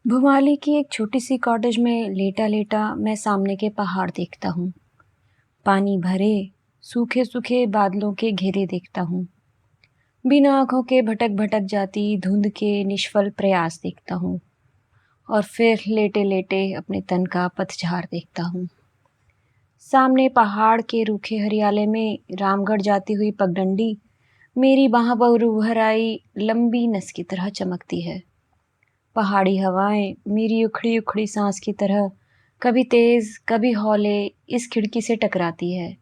भुवाली की एक छोटी सी कॉटेज में लेटा लेटा मैं सामने के पहाड़ देखता हूँ। पानी भरे सूखे सूखे बादलों के घेरे देखता हूँ। बिना आंखों के भटक भटक जाती धुंध के निष्फल प्रयास देखता हूँ। और फिर लेटे लेटे अपने तन का पतझार देखता हूँ। सामने पहाड़ के रूखे हरियाले में रामगढ़ जाती हुई पगडंडी मेरी बाह पर उभर आई लंबी नस की तरह चमकती है। पहाड़ी हवाएं मेरी उखड़ी उखड़ी सांस की तरह कभी तेज कभी हौले इस खिड़की से टकराती है।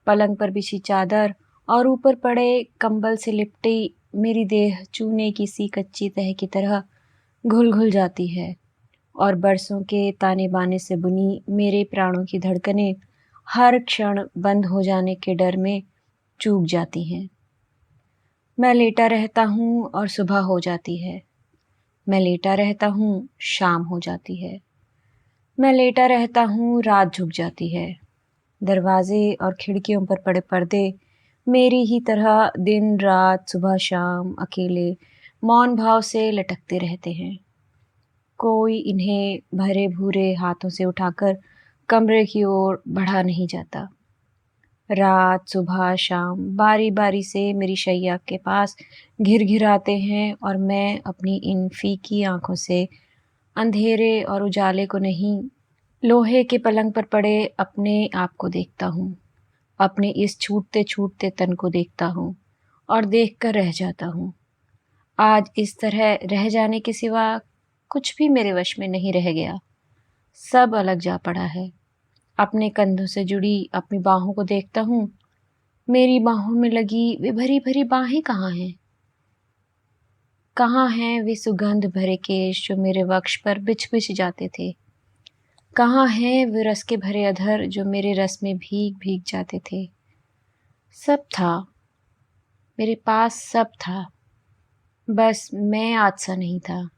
पलंग पर बिछी चादर और ऊपर पड़े कंबल से लिपटी मेरी देह चूने की सी कच्ची तह की तरह घुल घुल जाती है और बरसों के ताने बाने से बुनी मेरे प्राणों की धड़कनें हर क्षण बंद हो जाने के डर में चूक जाती हैं। मैं लेटा रहता हूँ और सुबह हो जाती है। मैं लेटा रहता हूँ, शाम हो जाती है। मैं लेटा रहता हूँ, रात झुक जाती है। दरवाजे और खिड़कियों पर पड़े पर्दे मेरी ही तरह दिन रात सुबह शाम अकेले मौन भाव से लटकते रहते हैं। कोई इन्हें भरे भूरे हाथों से उठाकर कमरे की ओर बढ़ा नहीं जाता। रात सुबह शाम बारी बारी से मेरी शैया के पास घिर घिर आते हैं और मैं अपनी इन फीकी आंखों से अंधेरे और उजाले को नहीं, लोहे के पलंग पर पड़े अपने आप को देखता हूँ। अपने इस छूटते छूटते तन को देखता हूँ और देखकर रह जाता हूँ। आज इस तरह रह जाने के सिवा कुछ भी मेरे वश में नहीं रह गया। सब अलग जा पड़ा है। अपने कंधों से जुड़ी अपनी बाहों को देखता हूँ। मेरी बाहों में लगी वे भरी भरी बाहें कहाँ हैं? कहाँ हैं वे सुगंध भरे केश जो मेरे वक्ष पर बिछ बिछ जाते थे? कहाँ हैं वे रस के भरे अधर जो मेरे रस में भीग भीग जाते थे? सब था, मेरे पास सब था। बस मैं आज सा नहीं था।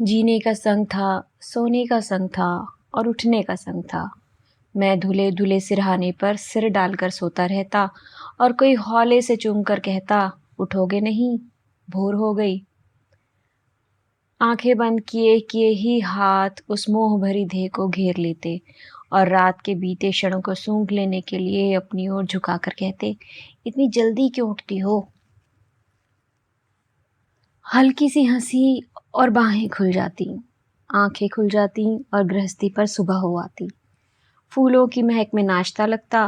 जीने का संग था, सोने का संग था और उठने का संग था। मैं धुले धुले सिरहाने पर सिर डालकर सोता रहता और कोई हौले से चूम कर कहता, उठोगे नहीं, भोर हो गई। आंखें बंद किए किए ही हाथ उस मोह भरी देह को घेर लेते और रात के बीते क्षणों को सूंघ लेने के लिए अपनी ओर झुकाकर कहते, इतनी जल्दी क्यों उठती हो? हल्की सी हंसी और बाहें खुल जाती, आंखें खुल जाती और गृहस्थी पर सुबह हो आती। फूलों की महक में नाश्ता लगता।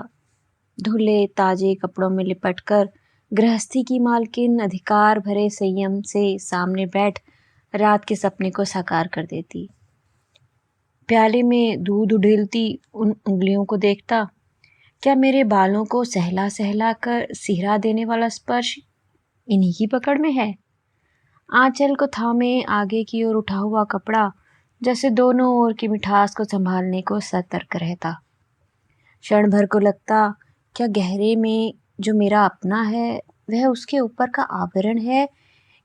धुले ताजे कपड़ों में लिपटकर गृहस्थी की मालकिन अधिकार भरे संयम से सामने बैठ रात के सपने को साकार कर देती। प्याले में दूध उड़ेलती उन उंगलियों को देखता। क्या मेरे बालों को सहला सहला कर सिहरा देने वाला स्पर्श इन्हीं की पकड़ में है? आंचल को थामे आगे की ओर उठा हुआ कपड़ा जैसे दोनों ओर की मिठास को संभालने को सतर्क रहता। क्षण भर को लगता, क्या गहरे में जो मेरा अपना है वह उसके ऊपर का आवरण है,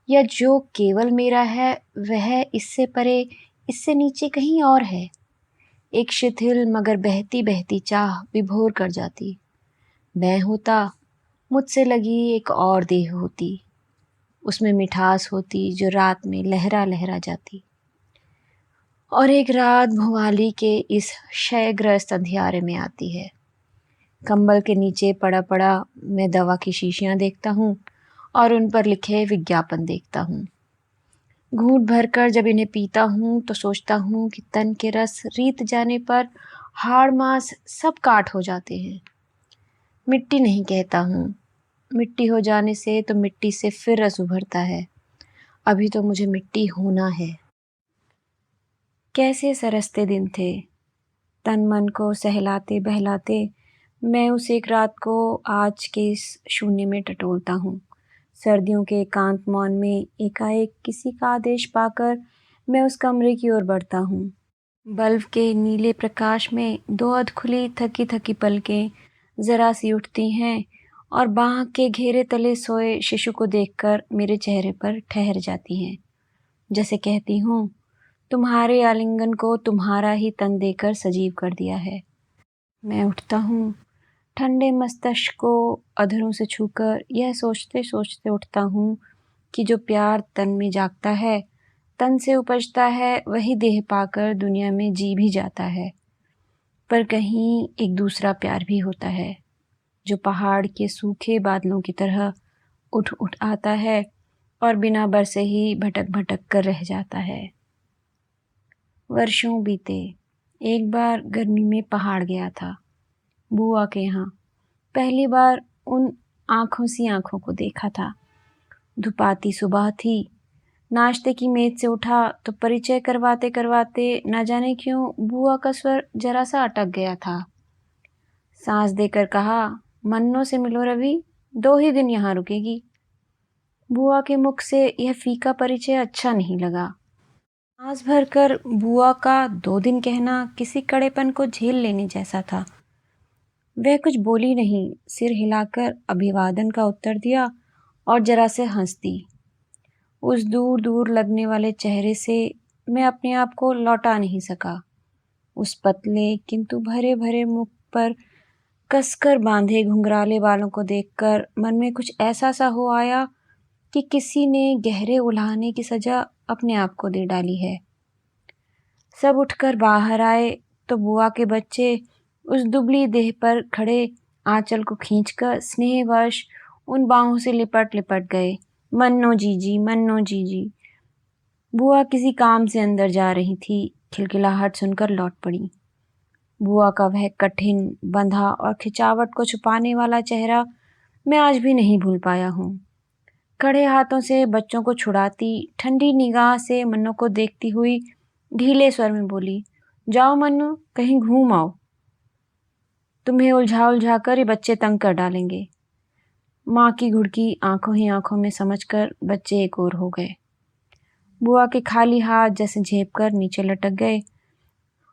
या जो केवल मेरा है वह इससे परे, इससे नीचे कहीं और है? एक शिथिल मगर बहती बहती चाह विभोर कर जाती। मैं होता, मुझसे लगी एक और देह होती, उसमें मिठास होती जो रात में लहरा लहरा जाती। और एक रात भुवाली के इस क्षयग्रस्त अंधियारे में आती है। कंबल के नीचे पड़ा पड़ा मैं दवा की शीशियां देखता हूँ और उन पर लिखे विज्ञापन देखता हूँ। घूंट भरकर जब इन्हें पीता हूँ तो सोचता हूँ कि तन के रस रीत जाने पर हाड़ मांस सब काट हो जाते हैं। मिट्टी नहीं कहता हूँ, मिट्टी हो जाने से तो मिट्टी से फिर रस उभरता है। अभी तो मुझे मिट्टी होना है। कैसे सरसते दिन थे, तन मन को सहलाते बहलाते मैं उस एक रात को आज के इस शून्य में टटोलता हूँ। सर्दियों के एकांत मौन में एकाएक किसी का आदेश पाकर मैं उस कमरे की ओर बढ़ता हूँ। बल्ब के नीले प्रकाश में दो अधखुली थकी थकी पलकें जरा सी उठती हैं और बाह के घेरे तले सोए शिशु को देखकर मेरे चेहरे पर ठहर जाती हैं। जैसे कहती हूँ, तुम्हारे आलिंगन को तुम्हारा ही तन देकर सजीव कर दिया है। मैं उठता हूँ, ठंडे मस्तिष्क को अधरों से छूकर यह सोचते सोचते उठता हूँ कि जो प्यार तन में जागता है तन से उपजता है वही देह पाकर दुनिया में जी भी जाता है। पर कहीं एक दूसरा प्यार भी होता है, जो पहाड़ के सूखे बादलों की तरह उठ उठ आता है और बिना बरसे ही भटक भटक कर रह जाता है। वर्षों बीते। एक बार गर्मी में पहाड़ गया था, बुआ के यहाँ। पहली बार उन आँखों सी आँखों को देखा था। धुपाती सुबह थी। नाश्ते की मेज से उठा तो परिचय करवाते करवाते न जाने क्यों बुआ का स्वर जरा सा अटक गया था। सांस देकर कहा, मन्नो से मिलो रवि, 2 ही दिन यहाँ रुकेगी। बुआ के मुख से यह फीका परिचय अच्छा नहीं लगा। सांस भरकर बुआ का 2 दिन कहना किसी कड़ेपन को झेल लेने जैसा था। वह कुछ बोली नहीं, सिर हिलाकर अभिवादन का उत्तर दिया और जरा से हंस दी। उस दूर दूर लगने वाले चेहरे से मैं अपने आप को लौटा नहीं सका। उस पतले किंतु भरे भरे मुख पर कसकर बांधे घुंघराले बालों को देखकर मन में कुछ ऐसा सा हो आया कि किसी ने गहरे उल्हाने की सजा अपने आप को दे डाली है। सब उठकर बाहर आए तो बुआ के बच्चे उस दुबली देह पर खड़े आंचल को खींचकर स्नेहवश उन बाहों से लिपट लिपट गए। मन्नो जीजी, मन्नो जीजी। बुआ किसी काम से अंदर जा रही थी, खिलखिलाहट सुनकर लौट पड़ी। बुआ का वह कठिन, बंधा और खिंचावट को छुपाने वाला चेहरा मैं आज भी नहीं भूल पाया हूँ। कड़े हाथों से बच्चों को छुड़ाती, ठंडी निगाह से मन्नो को देखती हुई ढीले स्वर में बोली, जाओ मन्नो, कहीं घूम आओ। तुम्हें उलझा उलझा कर ये बच्चे तंग कर डालेंगे। माँ की घुड़की आंखों ही आंखों में समझकर बच्चे एक ओर हो गए। बुआ के खाली हाथ जैसे झेप कर नीचे लटक गए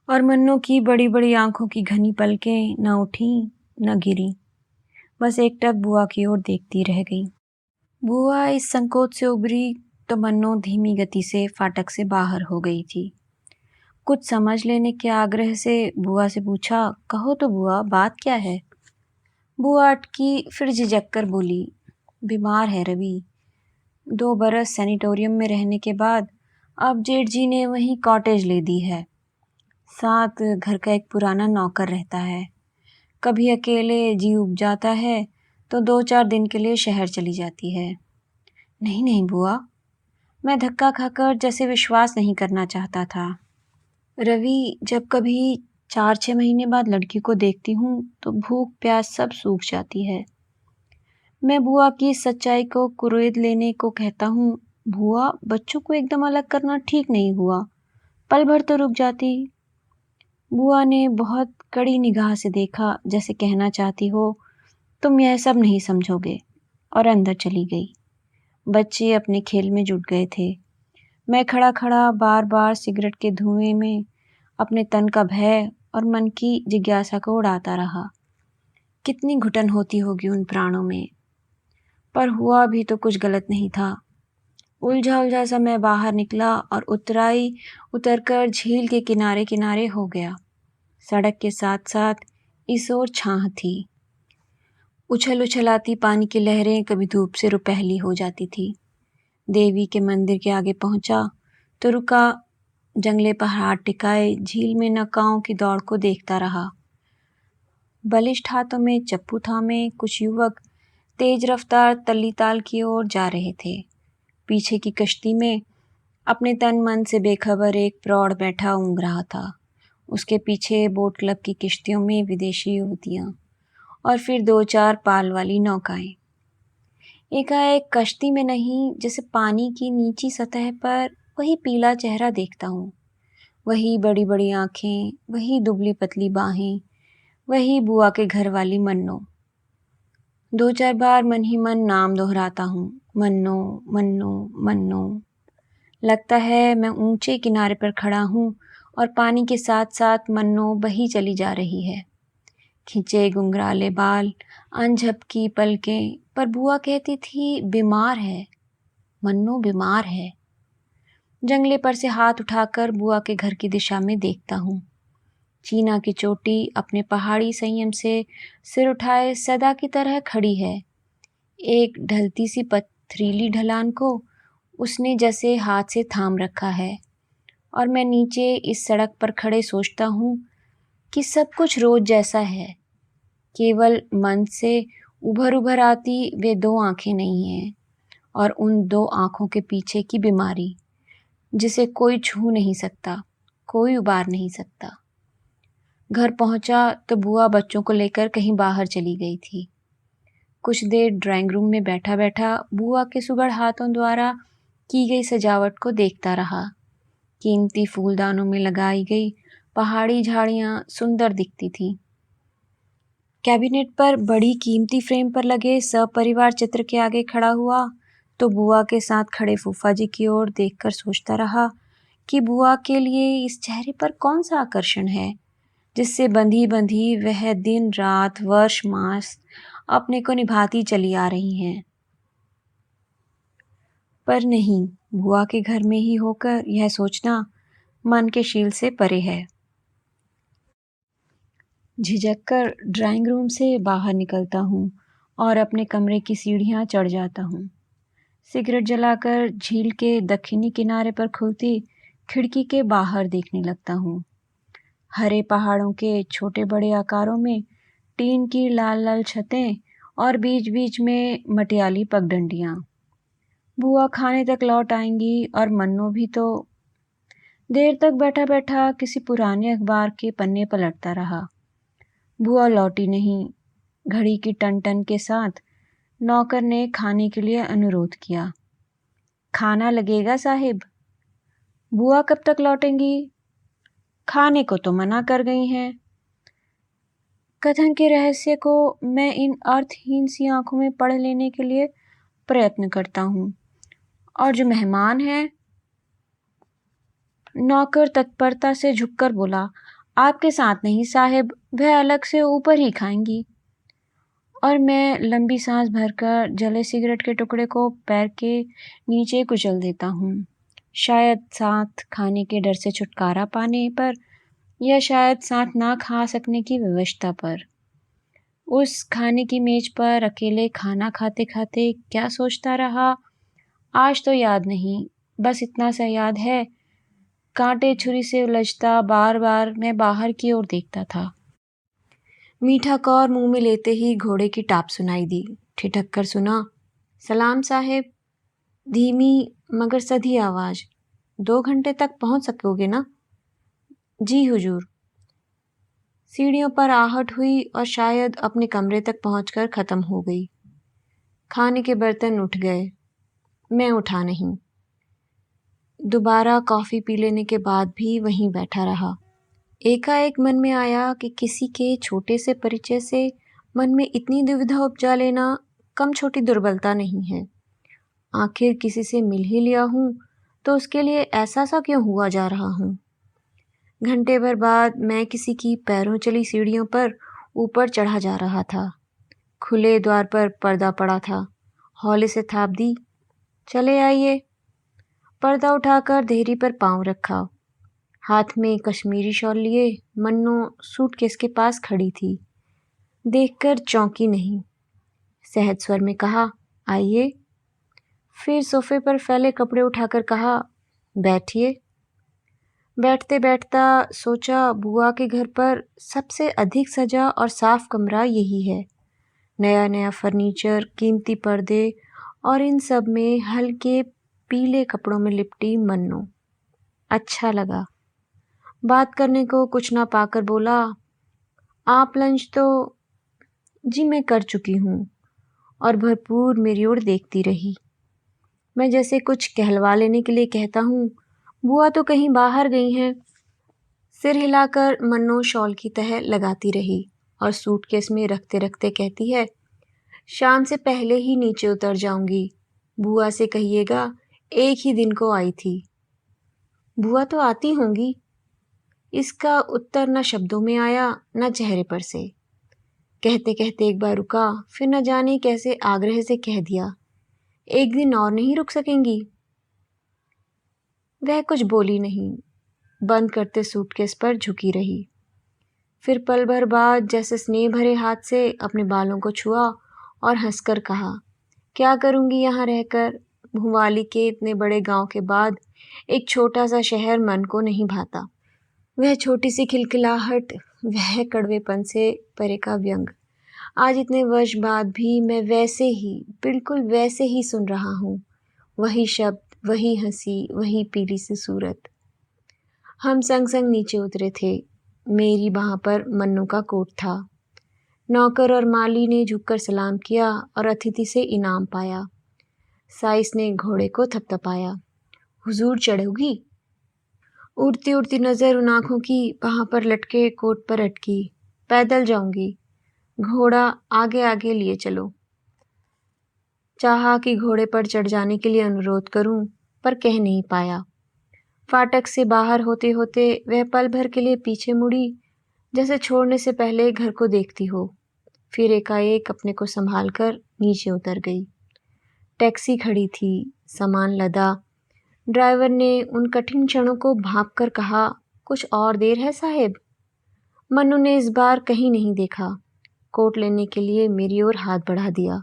और मन्नो की बड़ी बड़ी आंखों की घनी पलकें न उठी न गिरी, बस एकटक बुआ की ओर देखती रह गई। बुआ इस संकोच से उभरी तो मन्नो धीमी गति से फाटक से बाहर हो गई थी। कुछ समझ लेने के आग्रह से बुआ से पूछा, कहो तो बुआ, बात क्या है? बुआ अटकी, फिर झिझक कर बोली, बीमार है रवि। 2 बरस सैनिटोरियम में रहने के बाद अब जेठ जी ने वहीं कॉटेज ले दी है। साथ घर का एक पुराना नौकर रहता है। कभी अकेले जी उब जाता है तो 2-4 दिन के लिए शहर चली जाती है। नहीं नहीं बुआ, मैं धक्का खाकर जैसे विश्वास नहीं करना चाहता था। रवि, जब कभी 4-6 महीने बाद लड़की को देखती हूँ तो भूख प्यास सब सूख जाती है। मैं बुआ की सच्चाई को कुरेद लेने को कहता हूँ, बुआ, बच्चों को एकदम अलग करना ठीक नहीं हुआ, पल भर तो रुक जाती। बुआ ने बहुत कड़ी निगाह से देखा, जैसे कहना चाहती हो, तुम यह सब नहीं समझोगे, और अंदर चली गई। बच्चे अपने खेल में जुट गए थे। मैं खड़ा खड़ा बार बार सिगरेट के धुएं में अपने तन का भय और मन की जिज्ञासा को उड़ाता रहा। कितनी घुटन होती होगी उन प्राणों में। पर हुआ भी तो कुछ गलत नहीं था। उलझा उलझा सा मैं बाहर निकला और उतरकर झील के किनारे किनारे हो गया। सड़क के साथ साथ इस ओर छाह थी। उछल उछल आती पानी की लहरें कभी धूप से रुपहली हो जाती थी। देवी के मंदिर के आगे पहुंचा तो रुका, जंगले पर हाथ टिकाए झील में नौकाओं की दौड़ को देखता रहा। बलिष्ठ हाथों में चप्पू थामे कुछ युवक तेज रफ्तार तल्लीताल की ओर जा रहे थे। पीछे की कश्ती में अपने तन मन से बेखबर एक प्रौढ़ बैठा ऊँघ रहा था। उसके पीछे बोट क्लब की किश्तियों में विदेशी युवतियाँ और फिर 2-4 पाल वाली नौकाएं। एकाएक कश्ती में नहीं, जैसे पानी की नीची सतह पर वही पीला चेहरा देखता हूँ, वही बड़ी बड़ी आँखें, वही दुबली पतली बाहें, वही बुआ के घर वाली मन्नो। 2-4 बार मन ही मन नाम दोहराता हूँ, मन्नो मन्नो मन्नो। लगता है मैं ऊंचे किनारे पर खड़ा हूँ और पानी के साथ साथ मन्नो बही चली जा रही है। खिंचे घुंघराले बाल, अनझपकी पलकें, पर बुआ कहती थी बीमार है, मन्नो बीमार है। जंगले पर से हाथ उठाकर बुआ के घर की दिशा में देखता हूँ। चीना की चोटी अपने पहाड़ी संयम से सिर उठाए सदा की तरह खड़ी है। एक ढलती सी पथरीली ढलान को उसने जैसे हाथ से थाम रखा है और मैं नीचे इस सड़क पर खड़े सोचता हूँ कि सब कुछ रोज जैसा है। केवल मन से उभर उभर आती वे दो आंखें नहीं हैं और उन दो आंखों के पीछे की बीमारी जिसे कोई छू नहीं सकता, कोई उबार नहीं सकता। घर पहुंचा तो बुआ बच्चों को लेकर कहीं बाहर चली गई थी। कुछ देर ड्राइंग रूम में बैठा बैठा बुआ के सुघड़ हाथों द्वारा की गई सजावट को देखता रहा। कीमती फूलदानों में लगाई गई पहाड़ी झाड़ियां सुंदर दिखती थीं। कैबिनेट पर बड़ी कीमती फ्रेम पर लगे सपरिवार चित्र के आगे खड़ा हुआ तो बुआ के साथ खड़े फूफा जी की ओर देखकर सोचता रहा कि बुआ के लिए इस चेहरे पर कौन सा आकर्षण है जिससे बंधी बंधी वह दिन रात वर्ष मास अपने को निभाती चली आ रही हैं। पर नहीं, बुआ के घर में ही होकर यह सोचना मन के शील से परे है। झिझक कर ड्राइंग रूम से बाहर निकलता हूँ और अपने कमरे की सीढ़ियाँ चढ़ जाता हूँ। सिगरेट जलाकर झील के दक्षिणी किनारे पर खुलती खिड़की के बाहर देखने लगता हूँ। हरे पहाड़ों के छोटे बड़े आकारों में टीन की लाल लाल छतें और बीच बीच में मटियाली पगडंडियाँ। बुआ खाने तक लौट आएंगी और मन्नू भी तो। देर तक बैठा बैठा किसी पुराने अखबार के पन्ने पलटता रहा। बुआ लौटी नहीं। घड़ी की टन टन के साथ नौकर ने खाने के लिए अनुरोध किया। खाना लगेगा साहिब। बुआ कब तक लौटेंगी? खाने को तो मना कर गई हैं। कथन के रहस्य को मैं इन अर्थहीन सी आंखों में पढ़ लेने के लिए प्रयत्न करता हूँ। और जो मेहमान हैं, नौकर तत्परता से झुककर बोला, आपके साथ नहीं साहिब, वह अलग से ऊपर ही खाएंगी। और मैं लंबी सांस भरकर जले सिगरेट के टुकड़े को पैर के नीचे कुचल देता हूँ। शायद साथ खाने के डर से छुटकारा पाने पर या शायद साथ ना खा सकने की व्यवस्था पर। उस खाने की मेज पर अकेले खाना खाते खाते क्या सोचता रहा आज तो याद नहीं। बस इतना सा याद है, कांटे छुरी से उलझता बार बार मैं बाहर की ओर देखता था। मीठा कौर मुंह में लेते ही घोड़े की टाप सुनाई दी। ठिठक कर सुना, सलाम साहेब। धीमी मगर सधी आवाज। 2 घंटे तक पहुंच सकोगे ना? जी हुजूर। सीढ़ियों पर आहट हुई और शायद अपने कमरे तक पहुंचकर खत्म हो गई। खाने के बर्तन उठ गए। मैं उठा नहीं। दोबारा कॉफी पी लेने के बाद भी वहीं बैठा रहा। एकाएक मन में आया कि किसी के छोटे से परिचय से मन में इतनी दुविधा उपजा लेना कम छोटी दुर्बलता नहीं है। आखिर किसी से मिल ही लिया हूँ तो उसके लिए ऐसा सा क्यों हुआ जा रहा हूँ। घंटे भर बाद मैं किसी की पैरों चली सीढ़ियों पर ऊपर चढ़ा जा रहा था। खुले द्वार पर पर्दा पड़ा था। हौले से थाप दी, चले आइए। पर्दा उठाकर देहरी पर पांव रखा। हाथ में कश्मीरी शॉल लिए मन्नू सूटकेस के पास खड़ी थी। देखकर चौंकी नहीं। सहज स्वर में कहा, आइए। फिर सोफे पर फैले कपड़े उठाकर कहा, बैठिए। बैठते बैठता सोचा, बुआ के घर पर सबसे अधिक सजा और साफ कमरा यही है। नया नया फर्नीचर, कीमती पर्दे और इन सब में हल्के पीले कपड़ों में लिपटी मन्नू। अच्छा लगा। बात करने को कुछ ना पाकर बोला, आप लंच तो जी मैं कर चुकी हूँ। और भरपूर मेरी ओर देखती रही। मैं जैसे कुछ कहलवा लेने के लिए कहता हूँ, बुआ तो कहीं बाहर गई हैं। सिर हिलाकर मन्नू शॉल की तह लगाती रही और सूटकेस में रखते रखते कहती है, शाम से पहले ही नीचे उतर जाऊंगी। बुआ से कहिएगा एक ही दिन को आई थी। बुआ तो आती होंगी। इसका उत्तर न शब्दों में आया न चेहरे पर से। कहते कहते एक बार रुका, फिर न जाने कैसे आग्रह से कह दिया, एक दिन और नहीं रुक सकेंगी? वह कुछ बोली नहीं, बंद करते सूटकेस पर झुकी रही। फिर पल भर बाद जैसे स्नेह भरे हाथ से अपने बालों को छुआ और हंसकर कहा, क्या करूंगी यहाँ रहकर? भुवाली के इतने बड़े गांव के बाद एक छोटा सा शहर मन को नहीं भाता। वह छोटी सी खिलखिलाहट, वह कड़वेपन से परे का व्यंग, आज इतने वर्ष बाद भी मैं वैसे ही, बिल्कुल वैसे ही सुन रहा हूँ। वही शब्द, वही हंसी, वही पीली सी सूरत। हम संग संग नीचे उतरे थे। मेरी बाह पर मन्नू का कोट था। नौकर और माली ने झुककर सलाम किया और अतिथि से इनाम पाया। साइस ने घोड़े को थपथपाया। हुजूर चढ़ोगी? उड़ती उड़ती नजर उन आंखों की बाह पर लटके कोट पर अटकी। पैदल जाऊंगी। घोड़ा आगे आगे लिए चलो। चाहा कि घोड़े पर चढ़ जाने के लिए अनुरोध करूं, पर कह नहीं पाया। फाटक से बाहर होते होते वह पल भर के लिए पीछे मुड़ी, जैसे छोड़ने से पहले घर को देखती हो। फिर एकाएक अपने को संभाल कर नीचे उतर गई। टैक्सी खड़ी थी, सामान लदा। ड्राइवर ने उन कठिन क्षणों को भांप कर कहा, कुछ और देर है साहेब। मन्नू ने इस बार कहीं नहीं देखा। कोट लेने के लिए मेरी ओर हाथ बढ़ा दिया।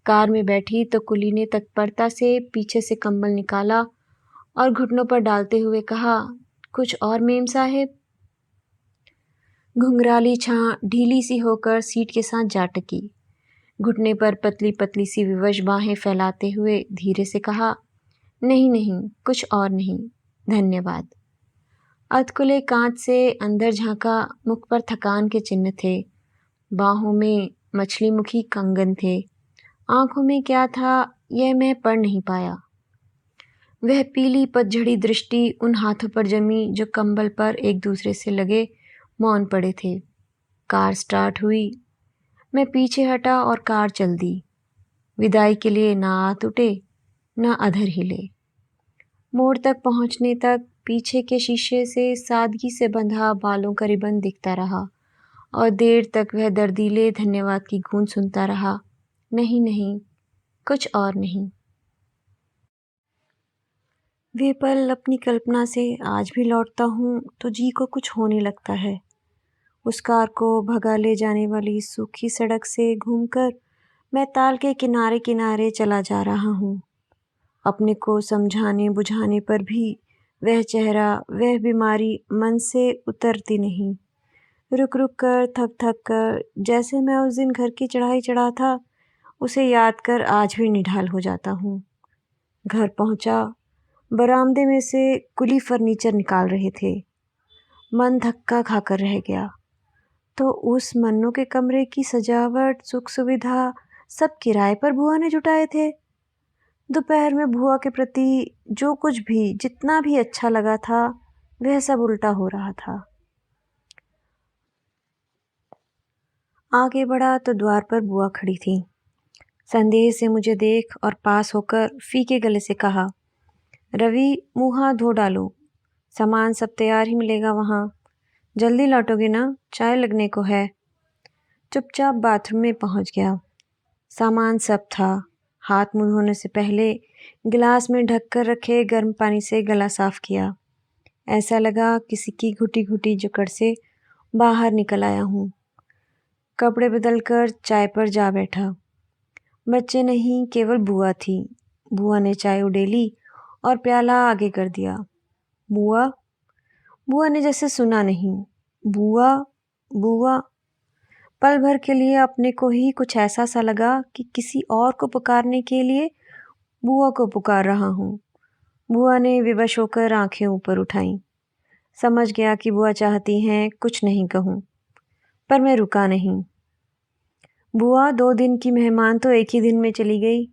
कार में बैठी तो कुली ने तत्परता से पीछे से कंबल निकाला और घुटनों पर डालते हुए कहा, कुछ और मेम साहेब। घुंघराली छां ढीली सी होकर सीट के साथ जा टकी। घुटने पर पतली पतली सी विवश बाहें फैलाते हुए धीरे से कहा, नहीं नहीं, कुछ और नहीं, धन्यवाद। अधकुले कांच से अंदर झांका, मुख पर थकान के चिन्ह थे। बाहों में मछली मुखी कंगन थे। आंखों में क्या था यह मैं पढ़ नहीं पाया। वह पीली पतझड़ी दृष्टि उन हाथों पर जमी जो कंबल पर एक दूसरे से लगे मौन पड़े थे। कार स्टार्ट हुई। मैं पीछे हटा और कार चल दी। विदाई के लिए ना हाथ उठे, ना अधर हिले। मोड़ तक पहुंचने तक पीछे के शीशे से सादगी से बंधा बालों का रिबन दिखता रहा और देर तक वह दर्दीले धन्यवाद की गूंज सुनता रहा। नहीं नहीं, कुछ और नहीं। वे पल अपनी कल्पना से आज भी लौटता हूँ तो जी को कुछ होने लगता है। उस कार को भगा ले जाने वाली सूखी सड़क से घूमकर मैं ताल के किनारे किनारे चला जा रहा हूँ। अपने को समझाने बुझाने पर भी वह चेहरा, वह बीमारी मन से उतरती नहीं। रुक रुक कर, थक थक कर, जैसे मैं उस दिन घर की चढ़ाई चढ़ा था, उसे याद कर आज भी निढाल हो जाता हूँ। घर पहुँचा। बरामदे में से कुली फर्नीचर निकाल रहे थे। मन धक्का खाकर रह गया। तो उस मन्नू के कमरे की सजावट, सुख सुविधा सब किराए पर बुआ ने जुटाए थे। दोपहर में बुआ के प्रति जो कुछ भी, जितना भी अच्छा लगा था, वह सब उल्टा हो रहा था। आगे बढ़ा तो द्वार पर बुआ खड़ी थी। संदेह से मुझे देख और पास होकर फीके गले से कहा, रवि, मुँह हाथ धो डालो, सामान सब तैयार ही मिलेगा वहाँ। जल्दी लौटोगे ना, चाय लगने को है। चुपचाप बाथरूम में पहुँच गया। सामान सब था। हाथ मुँह धोने से पहले गिलास में ढककर रखे गर्म पानी से गला साफ किया। ऐसा लगा किसी की घुटी घुटी जकड़ से बाहर निकल आया हूँ। कपड़े बदलकर चाय पर जा बैठा। बच्चे नहीं, केवल बुआ थी। बुआ ने चाय उडेली और प्याला आगे कर दिया। बुआ? बुआ ने जैसे सुना नहीं। बुआ, बुआ। पल भर के लिए अपने को ही कुछ ऐसा सा लगा कि किसी और को पुकारने के लिए बुआ को पुकार रहा हूँ। बुआ ने विवश होकर आंखें ऊपर उठाईं। समझ गया कि बुआ चाहती हैं कुछ नहीं कहूँ, पर मैं रुका नहीं। बुआ, 2 दिन की मेहमान तो एक ही दिन में चली गई।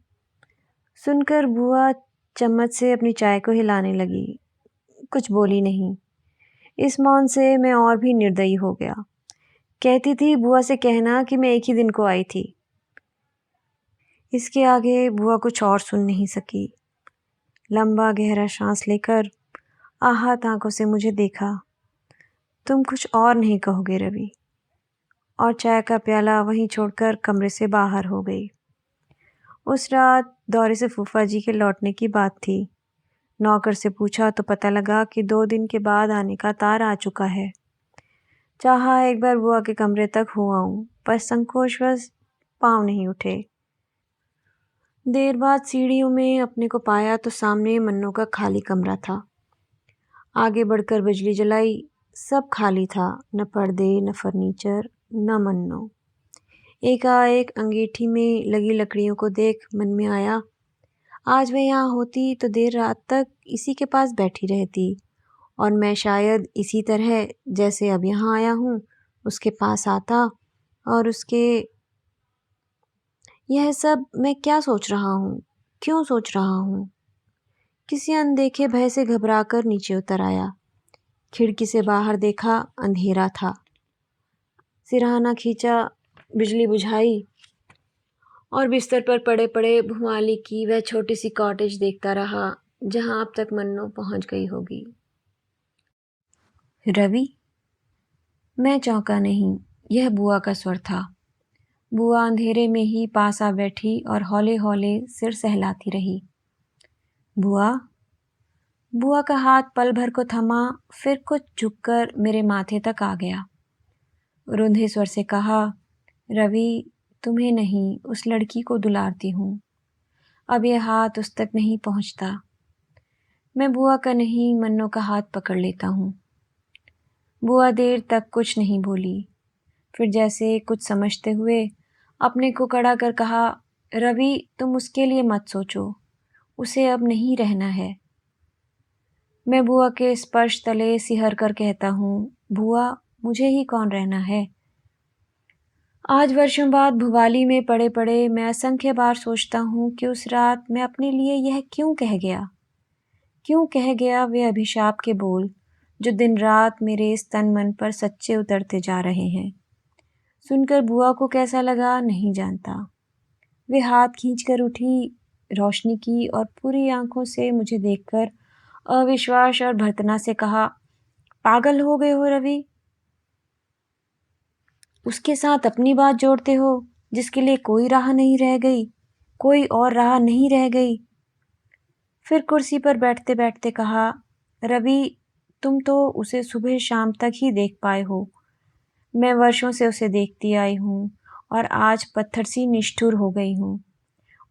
सुनकर बुआ चम्मच से अपनी चाय को हिलाने लगी। कुछ बोली नहीं। इस मौन से मैं और भी निर्दयी हो गया। कहती थी बुआ से कहना कि मैं एक ही दिन को आई थी। इसके आगे बुआ कुछ और सुन नहीं सकी। लंबा गहरा सांस लेकर आहत आंखों से मुझे देखा। तुम कुछ और नहीं कहोगे रवि। और चाय का प्याला वहीं छोड़कर कमरे से बाहर हो गई। उस रात दौरे से फूफा जी के लौटने की बात थी। नौकर से पूछा तो पता लगा कि 2 दिन के बाद आने का तार आ चुका है। चाहा एक बार बुआ के कमरे तक हो आऊं, पर संकोचवश पाँव नहीं उठे। देर बाद सीढ़ियों में अपने को पाया तो सामने मन्नू का खाली कमरा था। आगे बढ़कर बिजली जलाई, सब खाली था, न पर्दे न फर्नीचर न मन्नू। एकाएक अंगीठी में लगी लकड़ियों को देख मन में आया, आज मैं यहाँ होती तो देर रात तक इसी के पास बैठी रहती और मैं शायद इसी तरह जैसे अब यहाँ आया हूँ उसके पास आता और उसके। यह सब मैं क्या सोच रहा हूँ, क्यों सोच रहा हूँ? किसी अनदेखे भय से घबराकर नीचे उतर आया। खिड़की से बाहर देखा, अंधेरा था। सिरहाना खींचा, बिजली बुझाई और बिस्तर पर पड़े पड़े भुमाली की वह छोटी सी कॉटेज देखता रहा जहाँ अब तक मन्नू पहुँच गई होगी। रवि? मैं चौंका नहीं, यह बुआ का स्वर था। बुआ अंधेरे में ही पास आ बैठी और हौले हौले सिर सहलाती रही। बुआ? बुआ का हाथ पल भर को थमा, फिर कुछ झुककर मेरे माथे तक आ गया। रुंधे स्वर से कहा, रवि, तुम्हें नहीं, उस लड़की को दुलारती हूँ। अब यह हाथ उस तक नहीं पहुँचता। मैं बुआ का नहीं, मन्नू का हाथ पकड़ लेता हूँ। बुआ देर तक कुछ नहीं बोली, फिर जैसे कुछ समझते हुए अपने को कड़ा कर कहा, रवि, तुम उसके लिए मत सोचो, उसे अब नहीं रहना है। मैं बुआ के स्पर्श तले सिहर कर कहता हूँ, बुआ, मुझे ही कौन रहना है? आज वर्षों बाद भुवाली में पड़े पड़े मैं असंख्य बार सोचता हूँ कि उस रात मैं अपने लिए यह क्यों कह गया? क्यों कह गया वे अभिशाप के बोल जो दिन रात मेरे इस तन मन पर सच्चे उतरते जा रहे हैं। सुनकर बुआ को कैसा लगा नहीं जानता। वे हाथ खींचकर उठी, रोशनी की और पूरी आंखों से मुझे देखकर अविश्वास और भर्त्सना से कहा, पागल हो गए हो रवि? उसके साथ अपनी बात जोड़ते हो जिसके लिए कोई राह नहीं रह गई, कोई और राह नहीं रह गई। फिर कुर्सी पर बैठते बैठते कहा, रवि, तुम तो उसे सुबह शाम तक ही देख पाए हो। मैं वर्षों से उसे देखती आई हूँ और आज पत्थर सी निष्ठुर हो गई हूँ।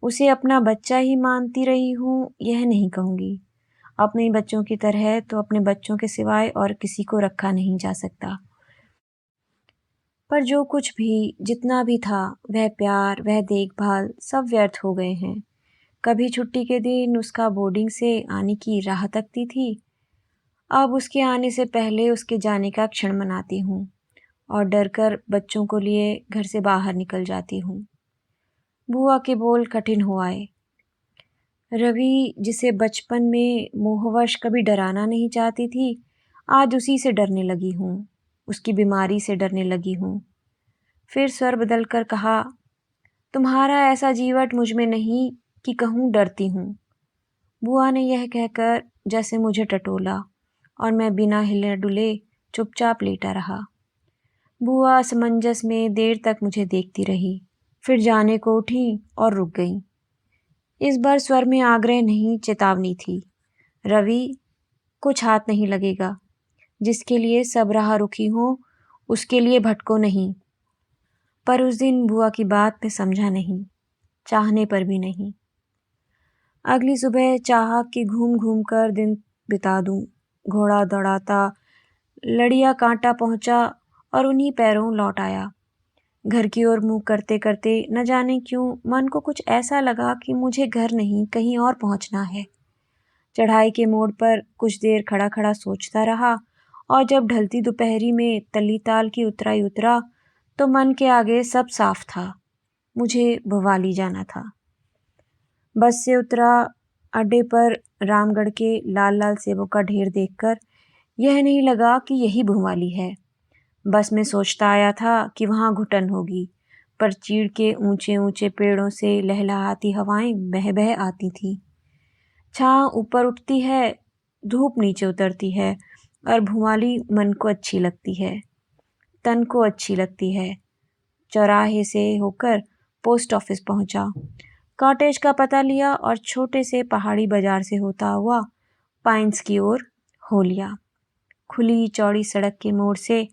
उसे अपना बच्चा ही मानती रही हूँ, यह नहीं कहूँगी। अपने बच्चों की तरह तो अपने बच्चों के सिवाय और किसी को रखा नहीं जा सकता। पर जो कुछ भी, जितना भी था, वह प्यार, वह देखभाल सब व्यर्थ हो गए हैं। कभी छुट्टी के दिन उसका बोर्डिंग से आने की राह तकती थी, अब उसके आने से पहले उसके जाने का क्षण मनाती हूँ और डर कर बच्चों को लिए घर से बाहर निकल जाती हूँ। बुआ के बोल कठिन हो आए। रवि, जिसे बचपन में मोहवश कभी डराना नहीं चाहती थी, आज उसी से डरने लगी हूँ, उसकी बीमारी से डरने लगी हूँ। फिर स्वर बदलकर कहा, तुम्हारा ऐसा जीवट मुझ में नहीं कि कहूँ डरती हूँ। बुआ ने यह कहकर जैसे मुझे टटोला और मैं बिना हिले डुले चुपचाप लेटा रहा। बुआ असमंजस में देर तक मुझे देखती रही, फिर जाने को उठी और रुक गई। इस बार स्वर में आग्रह नहीं, चेतावनी थी। रवि, कुछ हाथ नहीं लगेगा। जिसके लिए सब राह रुकी हो, उसके लिए भटको नहीं। पर उस दिन बुआ की बात में समझा नहीं, चाहने पर भी नहीं। अगली सुबह चाहा कि घूम घूम कर दिन बिता दूं। घोड़ा दौड़ाता, लड़िया कांटा पहुंचा और उन्हीं पैरों लौट आया। घर की ओर मुंह करते करते न जाने क्यों मन को कुछ ऐसा लगा कि मुझे घर नहीं कहीं और पहुंचना है। चढ़ाई के मोड़ पर कुछ देर खड़ा खड़ा सोचता रहा और जब ढलती दोपहरी में तल्लीताल की उतराई उतरा तो मन के आगे सब साफ था। मुझे भवाली जाना था। बस से उतरा, अड्डे पर रामगढ़ के लाल लाल सेबों का ढेर देखकर यह नहीं लगा कि यही भवाली है। बस में सोचता आया था कि वहाँ घुटन होगी, पर चीड़ के ऊंचे ऊंचे पेड़ों से लहलहाती हवाएं बह बह आती थीं। छाँव ऊपर उठती है, धूप नीचे उतरती है और भुमाली मन को अच्छी लगती है, तन को अच्छी लगती है। चौराहे से होकर पोस्ट ऑफिस पहुंचा, कॉटेज का पता लिया और छोटे से पहाड़ी बाजार से होता हुआ पाइन्स की ओर हो लिया। खुली चौड़ी सड़क के मोड़ से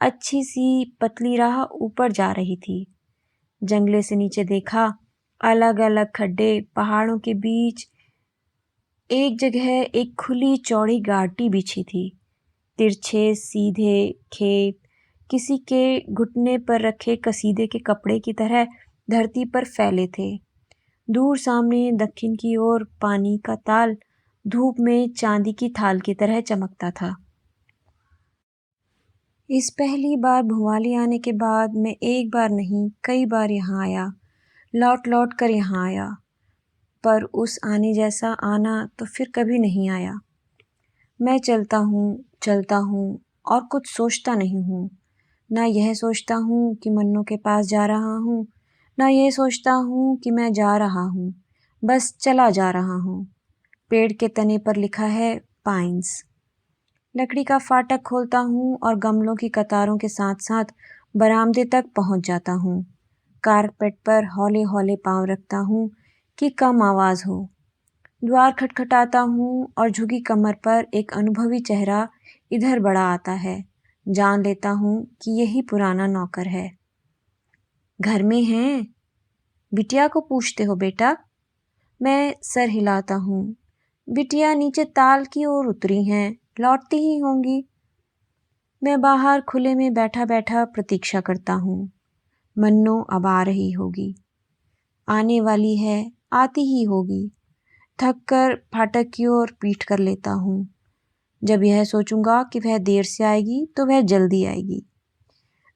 अच्छी सी पतली राह ऊपर जा रही थी। जंगले से नीचे देखा अलग अलग खड्डे, पहाड़ों के बीच एक जगह एक खुली चौड़ी घाटी बिछी थी। तिरछे सीधे खेत किसी के घुटने पर रखे कसीदे के कपड़े की तरह धरती पर फैले थे। दूर सामने दक्षिण की ओर पानी का ताल धूप में चांदी की थाल की तरह चमकता था। इस पहली बार भुवाली आने के बाद मैं एक बार नहीं कई बार यहाँ आया, लौट लौट कर यहाँ आया, पर उस आने जैसा आना तो फिर कभी नहीं आया। मैं चलता हूँ और कुछ सोचता नहीं हूँ। ना यह सोचता हूँ कि मन्नू के पास जा रहा हूँ, ना यह सोचता हूँ कि मैं जा रहा हूँ, बस चला जा रहा हूँ। पेड़ के तने पर लिखा है पाइन्स। लकड़ी का फाटक खोलता हूँ और गमलों की कतारों के साथ साथ बरामदे तक पहुँच जाता हूँ। कारपेट पर हौले हौले पाँव रखता हूँ कि कम आवाज़ हो। द्वार खटखटाता हूँ और झुकी कमर पर एक अनुभवी चेहरा इधर बढ़ा आता है। जान लेता हूँ कि यही पुराना नौकर है। घर में हैं? बिटिया को पूछते हो बेटा? मैं सर हिलाता हूँ। बिटिया नीचे ताल की ओर उतरी हैं, लौटती ही होंगी। मैं बाहर खुले में बैठा बैठा प्रतीक्षा करता हूँ। मन्नो अब आ रही होगी, आने वाली है, आती ही होगी। थक कर फाटक की ओर पीठ कर लेता हूँ। जब यह सोचूंगा कि वह देर से आएगी तो वह जल्दी आएगी।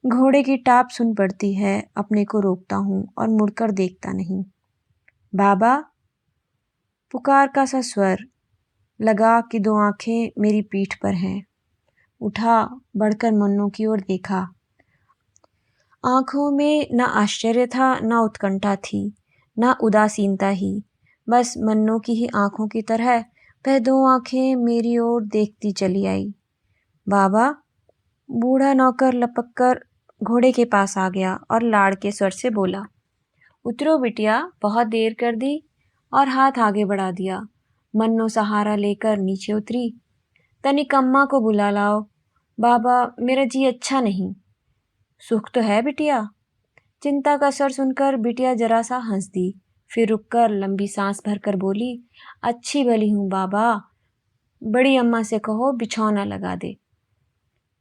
घोड़े की टाप सुन पड़ती है, अपने को रोकता हूँ और मुड़कर देखता नहीं। बाबा, पुकार का सा स्वर, लगा कि दो आंखें मेरी पीठ पर हैं। उठा, बढ़कर मन्नू की ओर देखा। आंखों में न आश्चर्य था, न उत्कंठा थी, न उदासीनता ही, बस मन्नू की ही आंखों की तरह वह दो आंखें मेरी ओर देखती चली आई। बाबा, बूढ़ा नौकर लपक कर घोड़े के पास आ गया और लाड़ के स्वर से बोला, उतरो बिटिया, बहुत देर कर दी, और हाथ आगे बढ़ा दिया। मन्नू सहारा लेकर नीचे उतरी। तनिक अम्मा को बुला लाओ। बाबा, मेरा जी अच्छा नहीं। सुख तो है बिटिया? चिंता का स्वर सुनकर बिटिया जरा सा हंस दी, फिर रुककर लंबी सांस भरकर बोली, अच्छी भली हूँ बाबा, बड़ी अम्मा से कहो बिछौना लगा दे।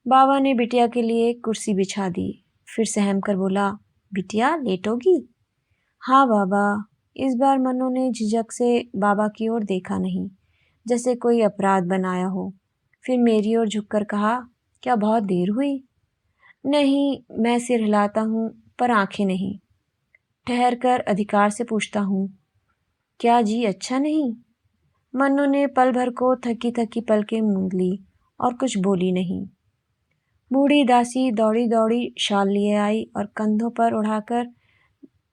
बाबा ने बिटिया के लिए कुर्सी बिछा दी, फिर सहम कर बोला, बिटिया लेटोगी? हाँ बाबा। इस बार मन्नू ने झिझक से बाबा की ओर देखा नहीं, जैसे कोई अपराध बनाया हो। फिर मेरी ओर झुककर कहा, क्या बहुत देर हुई? नहीं, मैं सिर हिलाता हूँ पर आंखें नहीं। ठहर कर अधिकार से पूछता हूँ, क्या जी अच्छा नहीं? मन्नू ने पल भर को थकी थकी पलकें मूंद ली और कुछ बोली नहीं। बूढ़ी दासी दौड़ी दौड़ी शाल लिए आई और कंधों पर उड़ाकर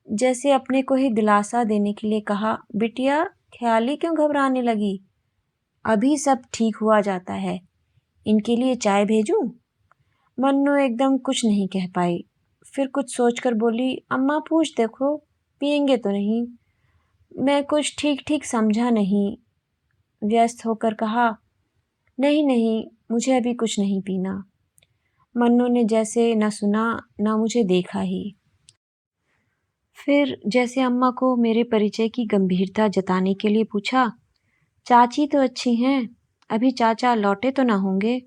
जैसे अपने को ही दिलासा देने के लिए कहा, बिटिया ख्याली क्यों घबराने लगी? अभी सब ठीक हुआ जाता है। इनके लिए चाय भेजूं? मन्नू एकदम कुछ नहीं कह पाई, फिर कुछ सोचकर बोली, अम्मा पूछ देखो, पियेंगे तो नहीं? मैं कुछ ठीक ठीक समझा नहीं। व्यस्त होकर कहा, नहीं नहीं, मुझे अभी कुछ नहीं पीना। मन्नू ने जैसे न सुना न मुझे देखा ही। फिर जैसे अम्मा को मेरे परिचय की गंभीरता जताने के लिए पूछा, चाची तो अच्छी हैं, अभी चाचा लौटे तो ना होंगे?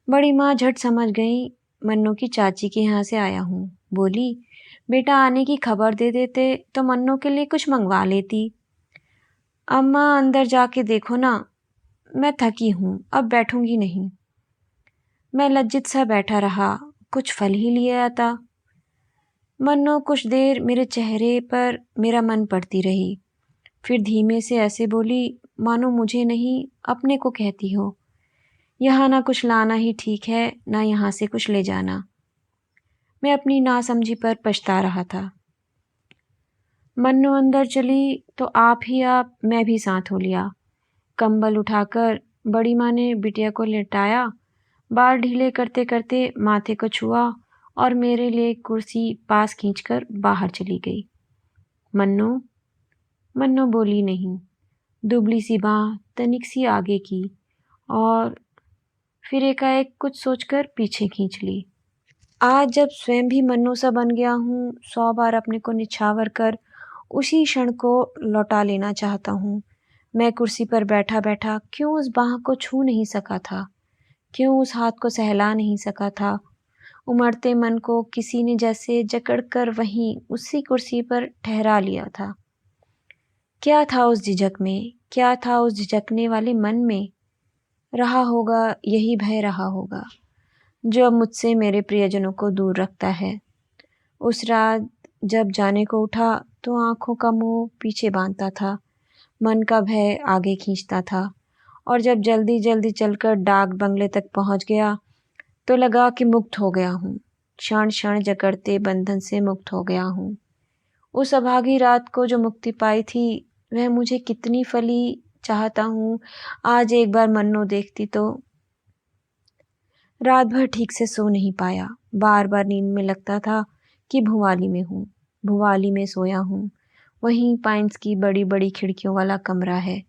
बड़ी माँ झट समझ गई मन्नू की चाची के यहाँ से आया हूँ। बोली, बेटा आने की खबर दे देते तो मन्नू के लिए कुछ मंगवा लेती। अम्मा अंदर जाके देखो ना, मैं थकी हूँ, अब बैठूंगी नहीं। मैं लज्जित सा बैठा रहा, कुछ फल ही लिए आता। मन्नू कुछ देर मेरे चेहरे पर मेरा मन पड़ती रही, फिर धीमे से ऐसे बोली मानो मुझे नहीं अपने को कहती हो, यहाँ ना कुछ लाना ही ठीक है, ना यहाँ से कुछ ले जाना। मैं अपनी नासमझी पर पछता रहा था। मन्नू अंदर चली तो आप मैं भी साथ हो लिया। कंबल उठाकर बड़ी माँ ने बिटिया को लेटाया, बाल ढीले करते करते माथे को छुआ और मेरे लिए कुर्सी पास खींचकर बाहर चली गई। मन्नू, मन्नू बोली नहीं। दुबली सी बाँह तनिक सी आगे की और फिर एकाएक कुछ सोचकर पीछे खींच ली। आज जब स्वयं भी मन्नू सा बन गया हूँ, 100 बार अपने को निछावर कर उसी क्षण को लौटा लेना चाहता हूँ। मैं कुर्सी पर बैठा-बैठा क्यों उस बाँह को छू नहीं सका था? क्यों उस हाथ को सहला नहीं सका था? उमड़ते मन को किसी ने जैसे जकड़ कर वहीं उसी कुर्सी पर ठहरा लिया था। क्या था उस झिझक में? क्या था उस झिझकने वाले मन में? रहा होगा, यही भय रहा होगा, जो अब मुझसे मेरे प्रियजनों को दूर रखता है। उस रात जब जाने को उठा तो आँखों का मुँह पीछे बाँधता था, मन का भय आगे खींचता था और जब जल्दी-जल्दी चलकर डाक बंगले तक पहुँच गया तो लगा कि मुक्त हो गया हूँ। क्षण-क्षण जकड़ते बंधन से मुक्त हो गया हूँ। उस अभागी रात को जो मुक्ति पाई थी, वह मुझे कितनी फली चाहता हूँ, आज एक बार मन्नो देखती तो। रात भर ठीक से सो नहीं पाया। बार-बार नींद में लगता था कि भुवाली में हूँ, भुवाली में सोया हूँ। वहीं पाइन्स की बड़ी-बड़ी खिड़कियों वाला कमरा है।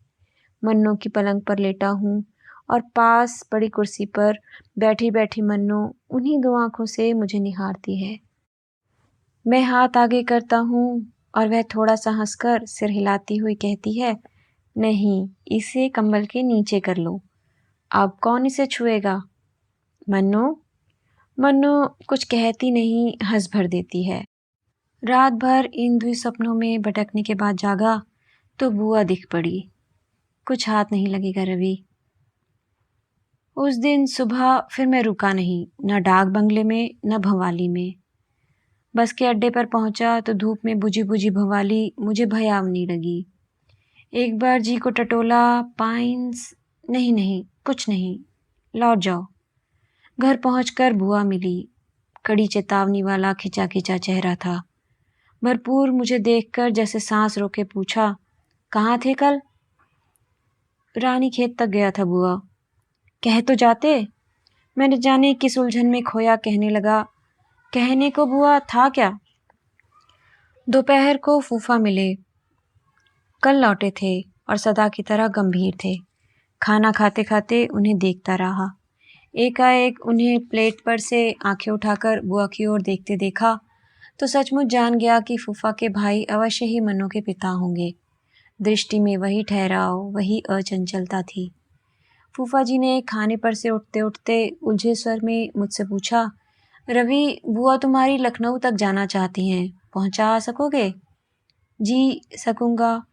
मन्नो की पलंग पर लेटा हूँ और पास बड़ी कुर्सी पर बैठी-बैठी मन्नो उन्हीं दो आँखों से मुझे निहारती है। मैं हाथ आगे करता हूँ और वह थोड़ा-सा हँसकर सिर हिलाती हुई कहती है, नहीं, इसे कंबल के नीचे कर लो। अब कौन इसे छुएगा? मन्नो, मन्नो कुछ कहती नहीं, हँस भर देती है। रात भर इन द्विसपनों में भटकने के बाद जागा तो बुआ दिख पड़ी। कुछ हाथ नहीं लगेगा रवि। उस दिन सुबह फिर मैं रुका नहीं, न डाक बंगले में न भंवाली में। बस के अड्डे पर पहुंचा तो धूप में बुझी-बुझी भंवाली मुझे भयावनी लगी। एक बार जी को टटोला, पाइन्स, नहीं नहीं, कुछ नहीं, लौट जाओ। घर पहुंचकर बुआ मिली। कड़ी चेतावनी वाला खिंचा-खिंचा चेहरा था। भरपूर मुझे देखकर जैसे सांस रोके पूछा, कहाँ थे कल? रानी खेत तक गया था बुआ। कह तो जाते। मैंने जाने किस उलझन में खोया कहने लगा, कहने को बुआ था क्या? दोपहर को फूफा मिले। कल लौटे थे और सदा की तरह गंभीर थे। खाना खाते-खाते उन्हें देखता रहा। एकाएक उन्हें प्लेट पर से आंखें उठाकर बुआ की ओर देखते देखा तो सचमुच जान गया कि फूफा के भाई अवश्य ही मन्नो के पिता होंगे। दृष्टि में वही ठहराव, वही अचंचलता थी। फूफा जी ने खाने पर से उठते-उठते उलझे स्वर में मुझसे पूछा, रवि, बुआ तुम्हारी लखनऊ तक जाना चाहती हैं, पहुंचा सकोगे? जी, सकूंगा।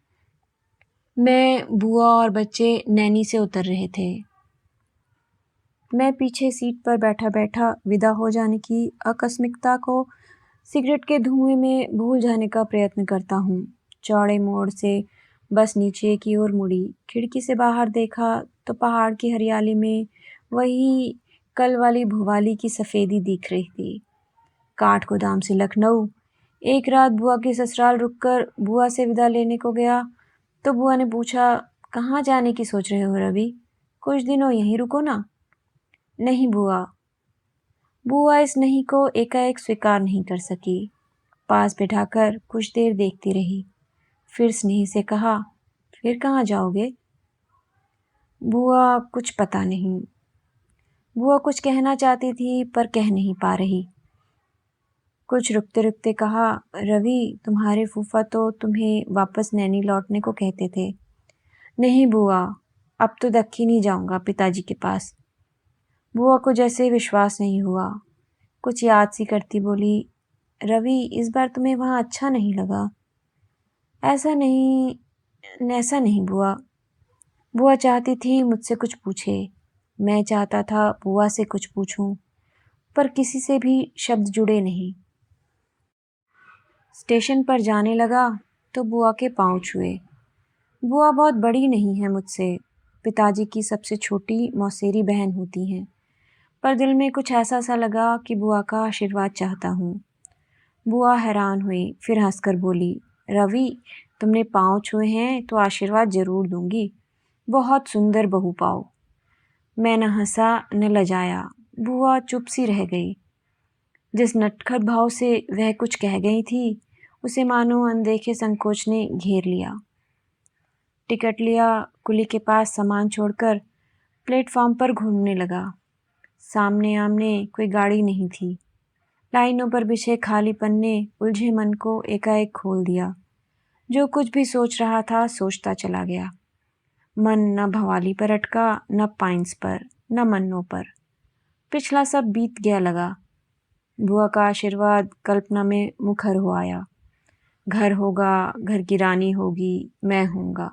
मैं, बुआ और बच्चे नैनी से उतर रहे थे। मैं पीछे सीट पर बैठा-बैठा विदा हो जाने की आकस्मिकता को सिगरेट के धुएं में भूल जाने का प्रयत्न करता हूँ। चौड़े मोड़ से बस नीचे की ओर मुड़ी। खिड़की से बाहर देखा तो पहाड़ की हरियाली में वही कल वाली भुवाली की सफ़ेदी दिख रही थी। काठगोदाम से लखनऊ। एक रात बुआ के ससुराल रुककर बुआ से विदा लेने को गया तो बुआ ने पूछा, कहाँ जाने की सोच रहे हो रवि? कुछ दिनों यहीं रुको ना। नहीं बुआ। बुआ इस नहीं को एकाएक स्वीकार नहीं कर सकी। पास बिठाकर कुछ देर देखती रही। फिर स्नेह से कहा, फिर कहाँ जाओगे? बुआ कुछ पता नहीं। बुआ कुछ कहना चाहती थी पर कह नहीं पा रही। कुछ रुकते-रुकते कहा, रवि, तुम्हारे फूफा तो तुम्हें वापस नैनी लौटने को कहते थे। नहीं बुआ, अब तो दक्खी नहीं जाऊंगा पिताजी के पास। बुआ को जैसे विश्वास नहीं हुआ। कुछ याद सी करती बोली, रवि, इस बार तुम्हें वहाँ अच्छा नहीं लगा? ऐसा नहीं, ऐसा नहीं बुआ। बुआ चाहती थी मुझसे कुछ पूछे। मैं चाहता था बुआ से कुछ पूछूं, पर किसी से भी शब्द जुड़े नहीं। स्टेशन पर जाने लगा तो बुआ के पाँव छुए। बुआ बहुत बड़ी नहीं है मुझसे, पिताजी की सबसे छोटी मौसेरी बहन होती हैं, पर दिल में कुछ ऐसा सा लगा कि बुआ का आशीर्वाद चाहता हूँ। बुआ हैरान हुई, फिर हंसकर बोली, रवि, तुमने पाँव छुए हैं तो आशीर्वाद जरूर दूंगी। बहुत सुंदर बहू पाओ। मैं न हंसा न लजाया। बुआ चुप सी रह गई। जिस नटखट भाव से वह कुछ कह गई थी, उसे मानो अनदेखे संकोच ने घेर लिया। टिकट लिया, कुली के पास सामान छोड़कर प्लेटफॉर्म पर घूमने लगा। सामने आमने कोई गाड़ी नहीं थी। लाइनों पर बिछे खाली पन्ने उलझे मन को एकाएक खोल दिया। जो कुछ भी सोच रहा था सोचता चला गया। मन न भवाली पर अटका, न पाइंस पर, न मन्नों पर। पिछला सब बीत गया लगा। बुआ का आशीर्वाद कल्पना में मुखर हो आया। घर होगा, घर की रानी होगी, मैं हूँगा।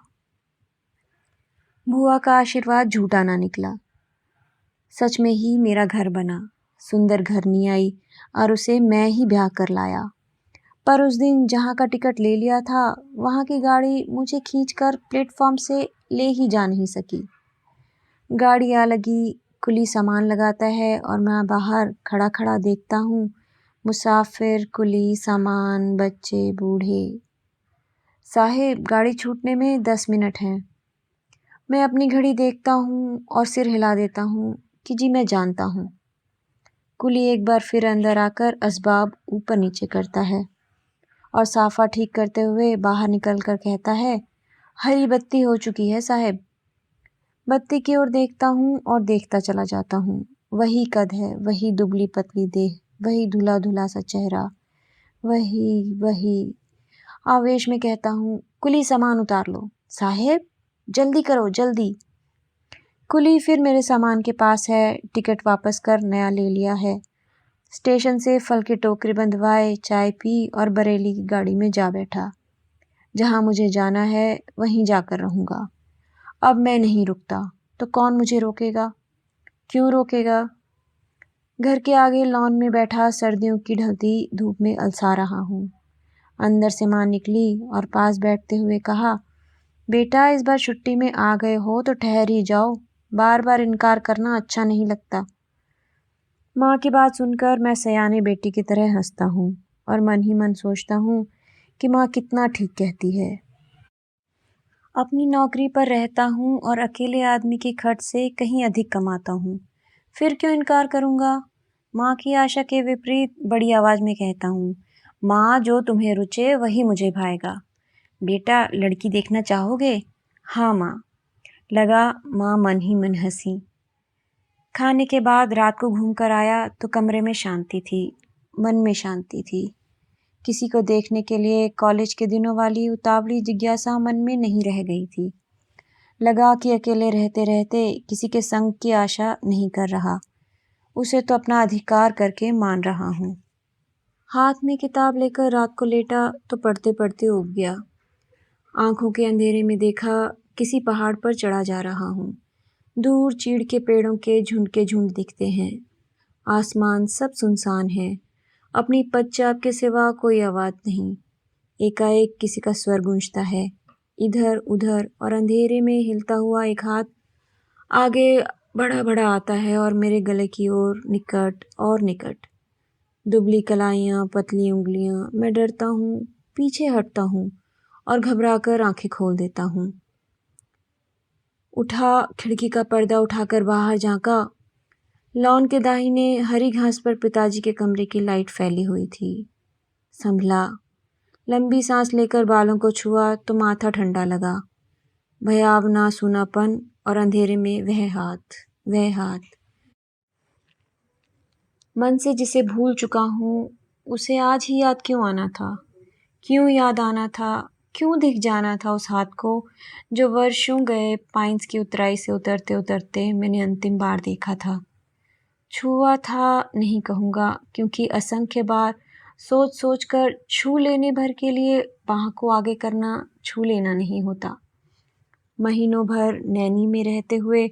बुआ का आशीर्वाद झूठा ना निकला। सच में ही मेरा घर बना। सुंदर घरनी आई और उसे मैं ही ब्याह कर लाया। पर उस दिन जहाँ का टिकट ले लिया था, वहाँ की गाड़ी मुझे खींचकर प्लेटफॉर्म से ले ही जा नहीं सकी। गाड़ी आ लगी, कुली सामान लगाता है और मैं बाहर खड़ा खड़ा देखता हूँ। मुसाफिर, कुली, सामान, बच्चे, बूढ़े। साहिब, गाड़ी छूटने में 10 मिनट हैं। मैं अपनी घड़ी देखता हूँ और सिर हिला देता हूँ कि जी मैं जानता हूँ। कुली एक बार फिर अंदर आकर असबाब ऊपर नीचे करता है और साफा ठीक करते हुए बाहर निकल कर कहता है, हरी बत्ती हो चुकी है साहब। बत्ती की ओर देखता हूँ और देखता चला जाता हूँ। वही कद है, वही दुबली पतली देह, वही धुला धुला सा चेहरा, वही। आवेश में कहता हूँ, कुली सामान उतार लो। साहेब, जल्दी करो, जल्दी। कुली फिर मेरे सामान के पास है, टिकट वापस कर नया ले लिया है। स्टेशन से फल की टोकरी बंधवाए, चाय पी और बरेली की गाड़ी में जा बैठा। जहाँ मुझे जाना है वहीं जाकर रहूँगा। अब मैं नहीं रुकता तो कौन मुझे रोकेगा? क्यों रोकेगा? घर के आगे लॉन में बैठा सर्दियों की ढलती धूप में अलसा रहा हूँ। अंदर से माँ निकली और पास बैठते हुए कहा, बेटा इस बार छुट्टी में आ गए हो तो ठहर ही जाओ, बार बार इनकार करना अच्छा नहीं लगता। माँ की बात सुनकर मैं सयाने बेटी की तरह हंसता हूँ और मन ही मन सोचता हूँ कि माँ कितना ठीक कहती है। अपनी नौकरी पर रहता हूँ और अकेले आदमी की खट से कहीं अधिक कमाता हूँ, फिर क्यों इनकार करूँगा? माँ की आशा के विपरीत बड़ी आवाज़ में कहता हूँ, माँ जो तुम्हें रुचे वही मुझे भाएगा। बेटा लड़की देखना चाहोगे? हाँ माँ। लगा माँ मन ही मन हंसी। खाने के बाद रात को घूम कर आया तो कमरे में शांति थी, मन में शांति थी। किसी को देखने के लिए कॉलेज के दिनों वाली उतावली जिज्ञासा मन में नहीं रह गई थी। लगा कि अकेले रहते रहते किसी के संग की आशा नहीं कर रहा, उसे तो अपना अधिकार करके मान रहा हूँ। हाथ में किताब लेकर रात को लेटा तो पढ़ते पढ़ते ऊब गया। आंखों के अंधेरे में देखा किसी पहाड़ पर चढ़ा जा रहा हूँ। दूर चीड़ के पेड़ों के झुंड दिखते हैं। आसमान सब सुनसान है। अपनी पदचाप के सिवा कोई आवाज़ नहीं। एकाएक किसी का स्वर गूंजता है। इधर उधर और अंधेरे में हिलता हुआ एक हाथ आगे बढ़ा बढ़ा आता है और मेरे गले की ओर निकट और निकट। दुबली कलाइयाँ, पतली उंगलियाँ। मैं डरता हूँ, पीछे हटता हूँ और घबराकर आंखें खोल देता हूँ। उठा, खिड़की का पर्दा उठाकर बाहर झांका। लॉन के दाहिने हरी घास पर पिताजी के कमरे की लाइट फैली हुई थी। संभला, लंबी सांस लेकर बालों को छुआ तो माथा ठंडा लगा। भयावना सूनापन और अंधेरे में वह हाथ। मन से जिसे भूल चुका हूँ, उसे आज ही याद क्यों आना था? क्यों याद आना था? क्यों दिख जाना था उस हाथ को जो वर्षों गए पाइंस की उतराई से उतरते उतरते मैंने अंतिम बार देखा था? छुआ था नहीं कहूँगा, क्योंकि असंख्य बार सोच सोच कर छू लेने भर के लिए बाह को आगे करना छू लेना नहीं होता। महीनों भर नैनी में रहते हुए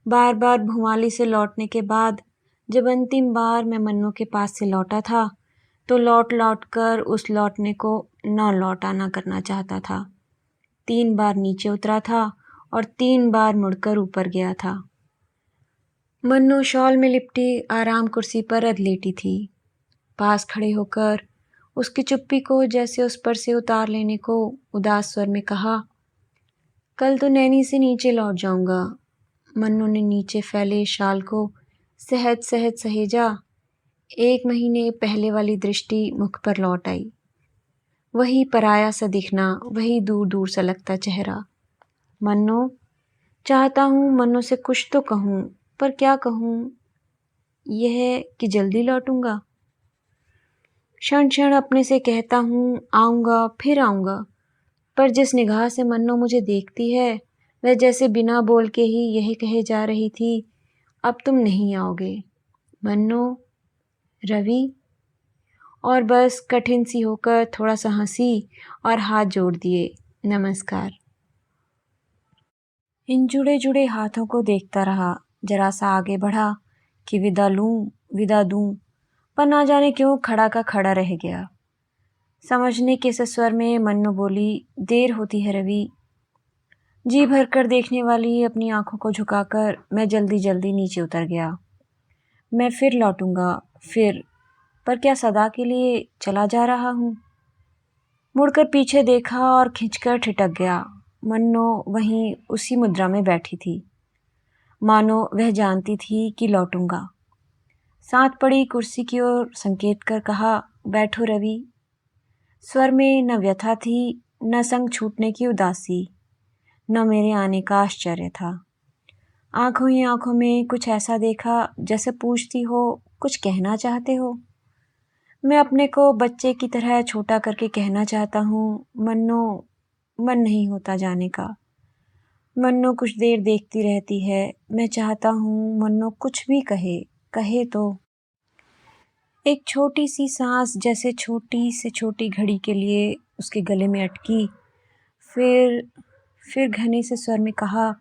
बार बार भुमाली से लौटने के बाद जब अंतिम बार मैं मन्नू के पास से लौटा था तो लौट लौट कर उस लौटने को न लौट आना करना चाहता था। 3 बार नीचे उतरा था और 3 बार मुड़कर ऊपर गया था। मन्नू शॉल में लिपटी आराम कुर्सी पर अधलेटी थी। पास खड़े होकर उसकी चुप्पी को जैसे उस पर से उतार लेने को उदास स्वर में कहा, कल तो नैनी से नीचे लौट जाऊंगा। मन्नू ने नीचे फैले शाल को सहज सहज सहेजा। 1 महीने पहले वाली दृष्टि मुख पर लौट आई। वही पराया सा दिखना, वही दूर दूर सा लगता चेहरा। मन्नू, चाहता हूँ मन्नू से कुछ तो कहूँ, पर क्या कहूँ? यह कि जल्दी लौटूंगा। क्षण क्षण अपने से कहता हूँ, आऊँगा फिर आऊँगा, पर जिस निगाह से मन्नो मुझे देखती है वह जैसे बिना बोल के ही यही कहे जा रही थी, अब तुम नहीं आओगे मन्नो, रवि। और बस कठिन सी होकर थोड़ा सा हंसी और हाथ जोड़ दिए, नमस्कार। इन जुड़े जुड़े हाथों को देखता रहा, जरा सा आगे बढ़ा कि विदा लूं, विदा दूं, पर ना जाने क्यों खड़ा का खड़ा रह गया। समझने के से स्वर में मन्नो बोली, देर होती है रवि। जी भर कर देखने वाली अपनी आंखों को झुकाकर मैं जल्दी जल्दी नीचे उतर गया। मैं फिर लौटूंगा, फिर, पर क्या सदा के लिए चला जा रहा हूँ? मुड़कर पीछे देखा और खिंचकर ठिठक गया। मन्नो वहीं उसी मुद्रा में बैठी थी, मानो वह जानती थी कि लौटूंगा। साथ पड़ी कुर्सी की ओर संकेत कर कहा, बैठो रवि। स्वर में न व्यथा थी, न संग छूटने की उदासी, न मेरे आने का आश्चर्य था। आंखों ही आंखों में कुछ ऐसा देखा जैसे पूछती हो, कुछ कहना चाहते हो? मैं अपने को बच्चे की तरह छोटा करके कहना चाहता हूँ, मन्नो मन नहीं होता जाने का। मन्नो कुछ देर देखती रहती है। मैं चाहता हूँ मन्नो कुछ भी कहे, कहे तो। एक छोटी सी सांस जैसे छोटी से छोटी घड़ी के लिए उसके गले में अटकी। फिर घने से स्वर में कहा,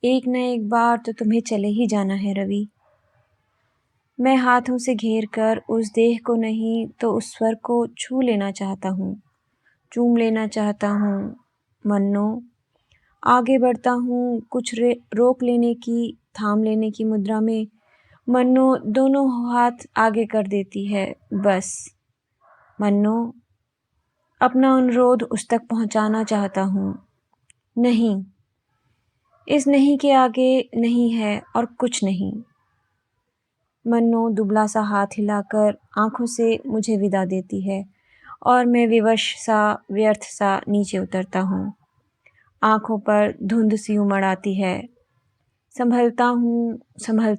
एक न एक बार तो तुम्हें चले ही जाना है रवि। मैं हाथों से घेर कर उस देह को नहीं तो उस स्वर को छू लेना चाहता हूँ, चूम लेना चाहता हूँ। मन्नो, आगे बढ़ता हूँ कुछ रोक लेने की, थाम लेने की मुद्रा में। मन्नो दोनों हाथ आगे कर देती है, बस। मन्नो, अपना अनुरोध उस तक पहुँचाना चाहता हूँ। नहीं, इस नहीं के आगे नहीं है और कुछ नहीं। मन्नो दुबला सा हाथ हिलाकर आंखों से मुझे विदा देती है और मैं विवश सा व्यर्थ सा नीचे उतरता हूँ। आंखों पर धुंध सी उमड़ आती है। संभलता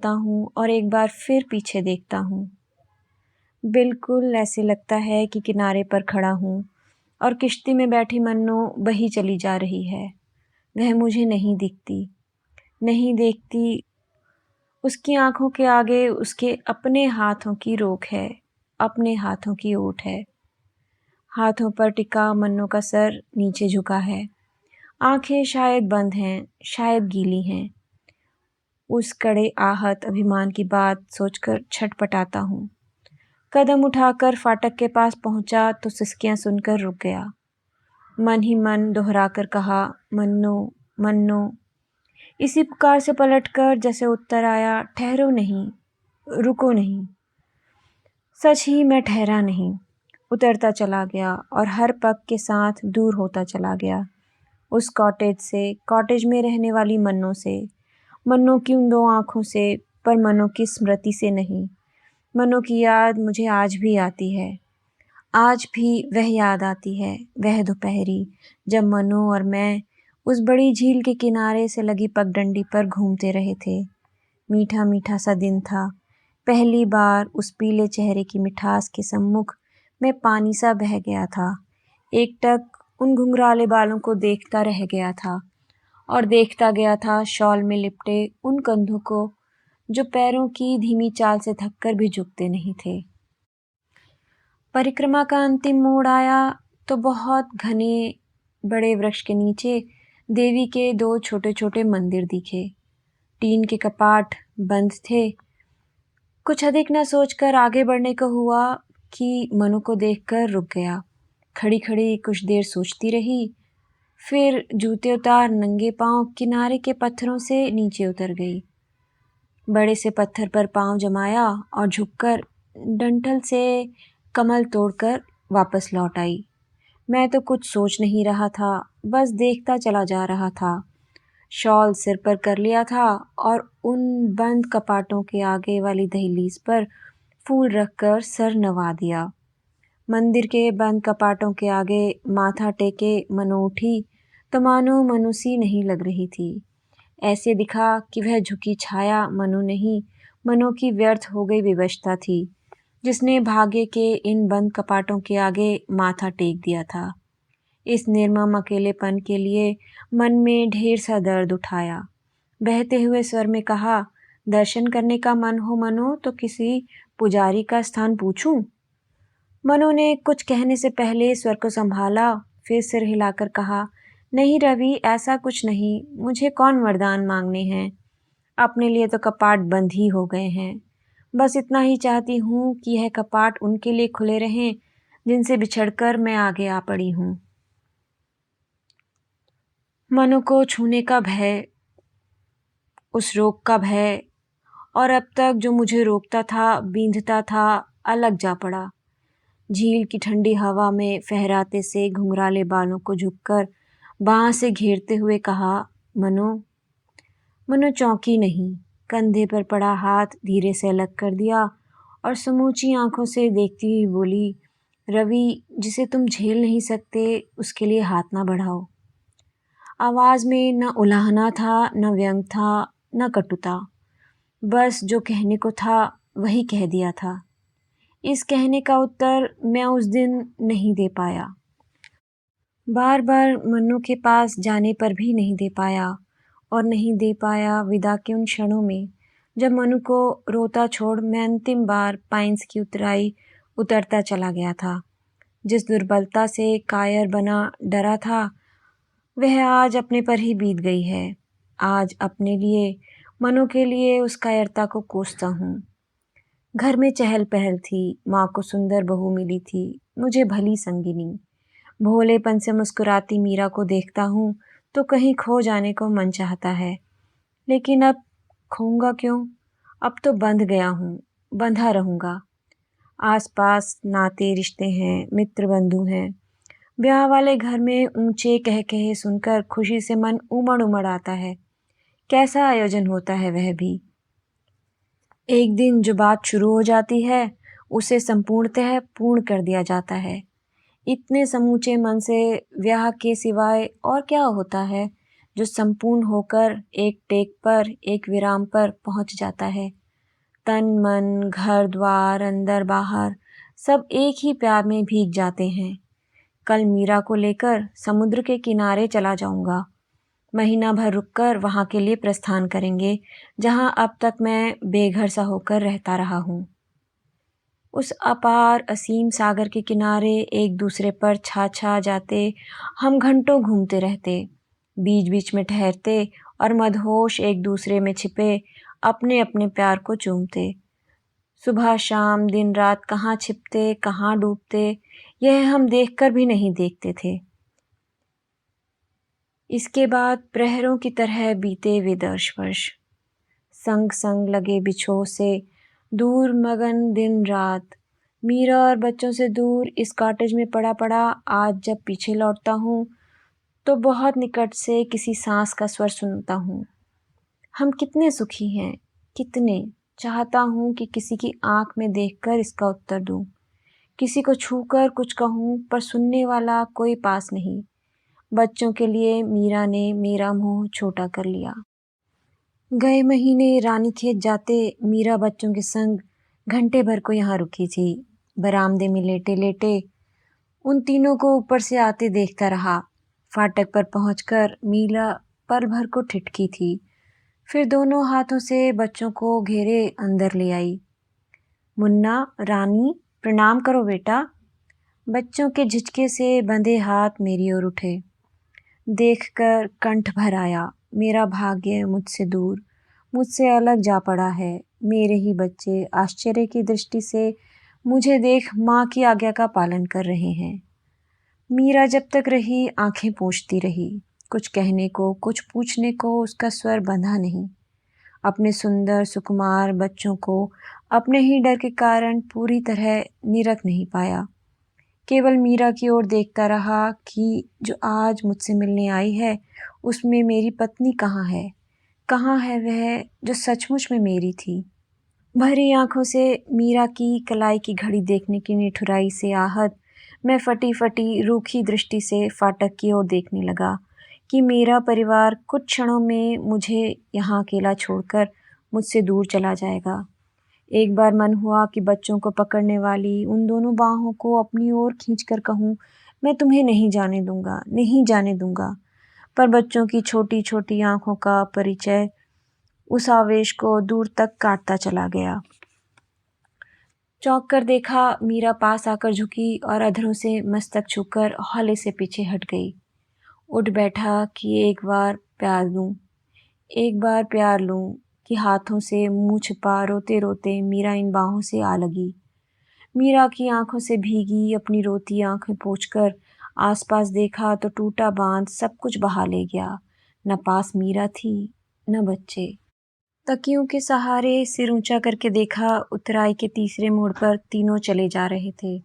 हूँ और एक बार फिर पीछे देखता हूँ। बिल्कुल ऐसे लगता है कि किनारे पर खड़ा हूँ और किश्ती में बैठी मन्नो बही चली जा रही है। वह मुझे नहीं दिखती, नहीं देखती। उसकी आंखों के आगे उसके अपने हाथों की रोक है, अपने हाथों की ओट है। हाथों पर टिका मन्नो का सर नीचे झुका है। आंखें शायद बंद हैं, शायद गीली हैं। उस कड़े आहत अभिमान की बात सोचकर छटपटाता हूँ। कदम उठाकर फाटक के पास पहुंचा तो सिसकियां सुनकर रुक गया। मन ही मन दोहराकर कहा, मन्नो, मन्नो। इसी पुकार से पलटकर जैसे उत्तर आया, ठहरो नहीं, रुको नहीं। सच ही मैं ठहरा नहीं, उतरता चला गया और हर पग के साथ दूर होता चला गया। उस कॉटेज से, कॉटेज में रहने वाली मन्नो से, मन्नो की उन दो आँखों से, पर मन्नो की स्मृति से नहीं। मन्नो की याद मुझे आज भी आती है। आज भी वह याद आती है, वह दोपहरी जब मन्नो और मैं उस बड़ी झील के किनारे से लगी पगडंडी पर घूमते रहे थे। मीठा मीठा सा दिन था। पहली बार उस पीले चेहरे की मिठास के सम्मुख मैं पानी सा बह गया था। एकटक उन घुंघराले बालों को देखता रह गया था और देखता गया था शॉल में लिपटे उन कंधों को जो पैरों की धीमी चाल से थककर भी झुकते नहीं थे। परिक्रमा का अंतिम मोड़ आया तो बहुत घने बड़े वृक्ष के नीचे देवी के दो छोटे छोटे मंदिर दिखे। टीन के कपाट बंद थे। कुछ अधिक न सोचकर आगे बढ़ने को हुआ कि मनु को देखकर रुक गया। खड़ी खड़ी कुछ देर सोचती रही, फिर जूते उतार नंगे पांव किनारे के पत्थरों से नीचे उतर गई। बड़े से पत्थर पर पांव जमाया और झुककर डंठल से कमल तोड़कर वापस लौट आई। मैं तो कुछ सोच नहीं रहा था, बस देखता चला जा रहा था। शॉल सिर पर कर लिया था और उन बंद कपाटों के आगे वाली दहलीज पर फूल रखकर सर नवा दिया। मंदिर के बंद कपाटों के आगे माथा टेके मनु उठी तो मानो मनुसी नहीं लग रही थी। ऐसे दिखा कि वह झुकी छाया मनु नहीं, मनु की व्यर्थ हो गई विवशता थी, जिसने भाग्य के इन बंद कपाटों के आगे माथा टेक दिया था। इस निर्मम अकेलेपन के लिए मन में ढेर सा दर्द उठाया। बहते हुए स्वर में कहा, दर्शन करने का मन हो मनो तो किसी पुजारी का स्थान पूछूं? मनु ने कुछ कहने से पहले स्वर को संभाला, फिर सिर हिलाकर कहा, नहीं रवि, ऐसा कुछ नहीं, मुझे कौन वरदान मांगने हैं। अपने लिए तो कपाट बंद ही हो गए हैं। बस इतना ही चाहती हूँ कि यह कपाट उनके लिए खुले रहें जिनसे बिछड़कर मैं आगे आ पड़ी हूँ। मनु को छूने का भय, उस रोग का भय, और अब तक जो मुझे रोकता था, बींधता था, अलग जा पड़ा। झील की ठंडी हवा में फहराते से घुंघराले बालों को झुककर बाँह से घेरते हुए कहा, मनु। मनु चौंकी नहीं, कंधे पर पड़ा हाथ धीरे से अलग कर दिया और समूची आंखों से देखती हुई बोली, रवि, जिसे तुम झेल नहीं सकते उसके लिए हाथ ना बढ़ाओ। आवाज़ में न उलाहना था, न व्यंग था, न कटुता। बस जो कहने को था वही कह दिया था। इस कहने का उत्तर मैं उस दिन नहीं दे पाया। बार बार मन्नू के पास जाने पर भी नहीं दे पाया, और नहीं दे पाया विदा के उन क्षणों में जब मनु को रोता छोड़ मैं अंतिम बार पाइन्स की उतराई उतरता चला गया था। जिस दुर्बलता से कायर बना डरा था, वह आज अपने पर ही बीत गई है। आज अपने लिए, मनु के लिए उस कायरता को कोसता हूँ। घर में चहल पहल थी, माँ को सुंदर बहू मिली थी, मुझे भली संगिनी। भोलेपन से मुस्कुराती मीरा को देखता हूँ तो कहीं खो जाने को मन चाहता है, लेकिन अब खोऊंगा क्यों? अब तो बंध गया हूँ, बंधा रहूँगा। आसपास नाते रिश्ते हैं, मित्र बंधु हैं। ब्याह वाले घर में ऊंचे कह कहे सुनकर खुशी से मन उमड़ उमड़ आता है। कैसा आयोजन होता है वह भी। एक दिन जो बात शुरू हो जाती है उसे संपूर्णतः पूर्ण कर दिया जाता है। इतने समूचे मन से ब्याह के सिवाय और क्या होता है जो संपूर्ण होकर एक टेक पर, एक विराम पर पहुंच जाता है। तन मन, घर द्वार, अंदर बाहर सब एक ही प्यार में भीग जाते हैं। कल मीरा को लेकर समुद्र के किनारे चला जाऊंगा। महीना भर रुककर वहां के लिए प्रस्थान करेंगे, जहां अब तक मैं बेघर सा होकर रहता रहा हूँ। उस अपार असीम सागर के किनारे एक दूसरे पर छा छा जाते हम घंटों घूमते रहते, बीच बीच में ठहरते और मदहोश एक दूसरे में छिपे अपने अपने प्यार को चूमते। सुबह शाम दिन रात कहाँ छिपते, कहाँ डूबते, यह हम देखकर भी नहीं देखते थे। इसके बाद प्रहरों की तरह बीते वे 10 वर्ष, संग संग लगे बिछोह से दूर मगन दिन रात। मीरा और बच्चों से दूर इस कॉटेज में पड़ा पड़ा आज जब पीछे लौटता हूँ तो बहुत निकट से किसी सांस का स्वर सुनता हूँ। हम कितने सुखी हैं, कितने। चाहता हूँ कि किसी की आंख में देखकर इसका उत्तर दूँ, किसी को छूकर कुछ कहूँ, पर सुनने वाला कोई पास नहीं। बच्चों के लिए मीरा ने मेरा मुंह छोटा कर लिया। गए महीने रानीखेत जाते मीरा बच्चों के संग घंटे भर को यहाँ रुकी थी। बरामदे में लेटे लेटे उन तीनों को ऊपर से आते देखता रहा। फाटक पर पहुंचकर मीरा पल भर को ठिठकी थी, फिर दोनों हाथों से बच्चों को घेरे अंदर ले आई। मुन्ना, रानी, प्रणाम करो बेटा। बच्चों के झिझके से बंधे हाथ मेरी ओर उठे। देखकर कंठ भर आया। मेरा भाग्य मुझसे दूर, मुझसे अलग जा पड़ा है। मेरे ही बच्चे आश्चर्य की दृष्टि से मुझे देख माँ की आज्ञा का पालन कर रहे हैं। मीरा जब तक रही आंखें पोंछती रही। कुछ कहने को, कुछ पूछने को उसका स्वर बंधा नहीं। अपने सुंदर सुकुमार बच्चों को अपने ही डर के कारण पूरी तरह निरख नहीं पाया। केवल मीरा की ओर देखता रहा कि जो आज मुझसे मिलने आई है उसमें मेरी पत्नी कहाँ है? कहाँ है वह जो सचमुच में मेरी थी? भरी आंखों से मीरा की कलाई की घड़ी देखने की निठुराई से आहत मैं फटी फटी रूखी दृष्टि से फाटक की ओर देखने लगा कि मेरा परिवार कुछ क्षणों में मुझे यहाँ अकेला छोड़कर मुझसे दूर चला जाएगा। एक बार मन हुआ कि बच्चों को पकड़ने वाली उन दोनों बाहों को अपनी ओर खींचकर कहूँ, मैं तुम्हें नहीं जाने दूंगा, नहीं जाने दूंगा। पर बच्चों की छोटी छोटी आंखों का परिचय उस आवेश को दूर तक काटता चला गया। चौंक कर देखा, मीरा पास आकर झुकी और अधरों से मस्तक छूकर हौले से पीछे हट गई। उठ बैठा कि एक बार प्यार लूं, एक बार प्यार लूं, कि हाथों से मुंह छिपा रोते रोते मीरा इन बाहों से आ लगी। मीरा की आंखों से भीगी अपनी रोती आंखें पोंछकर आसपास देखा तो टूटा बांध सब कुछ बहा ले गया। न पास मीरा थी, न बच्चे। तकियों के सहारे सिर ऊंचा करके देखा, उतराई के तीसरे मोड़ पर तीनों चले जा रहे थे।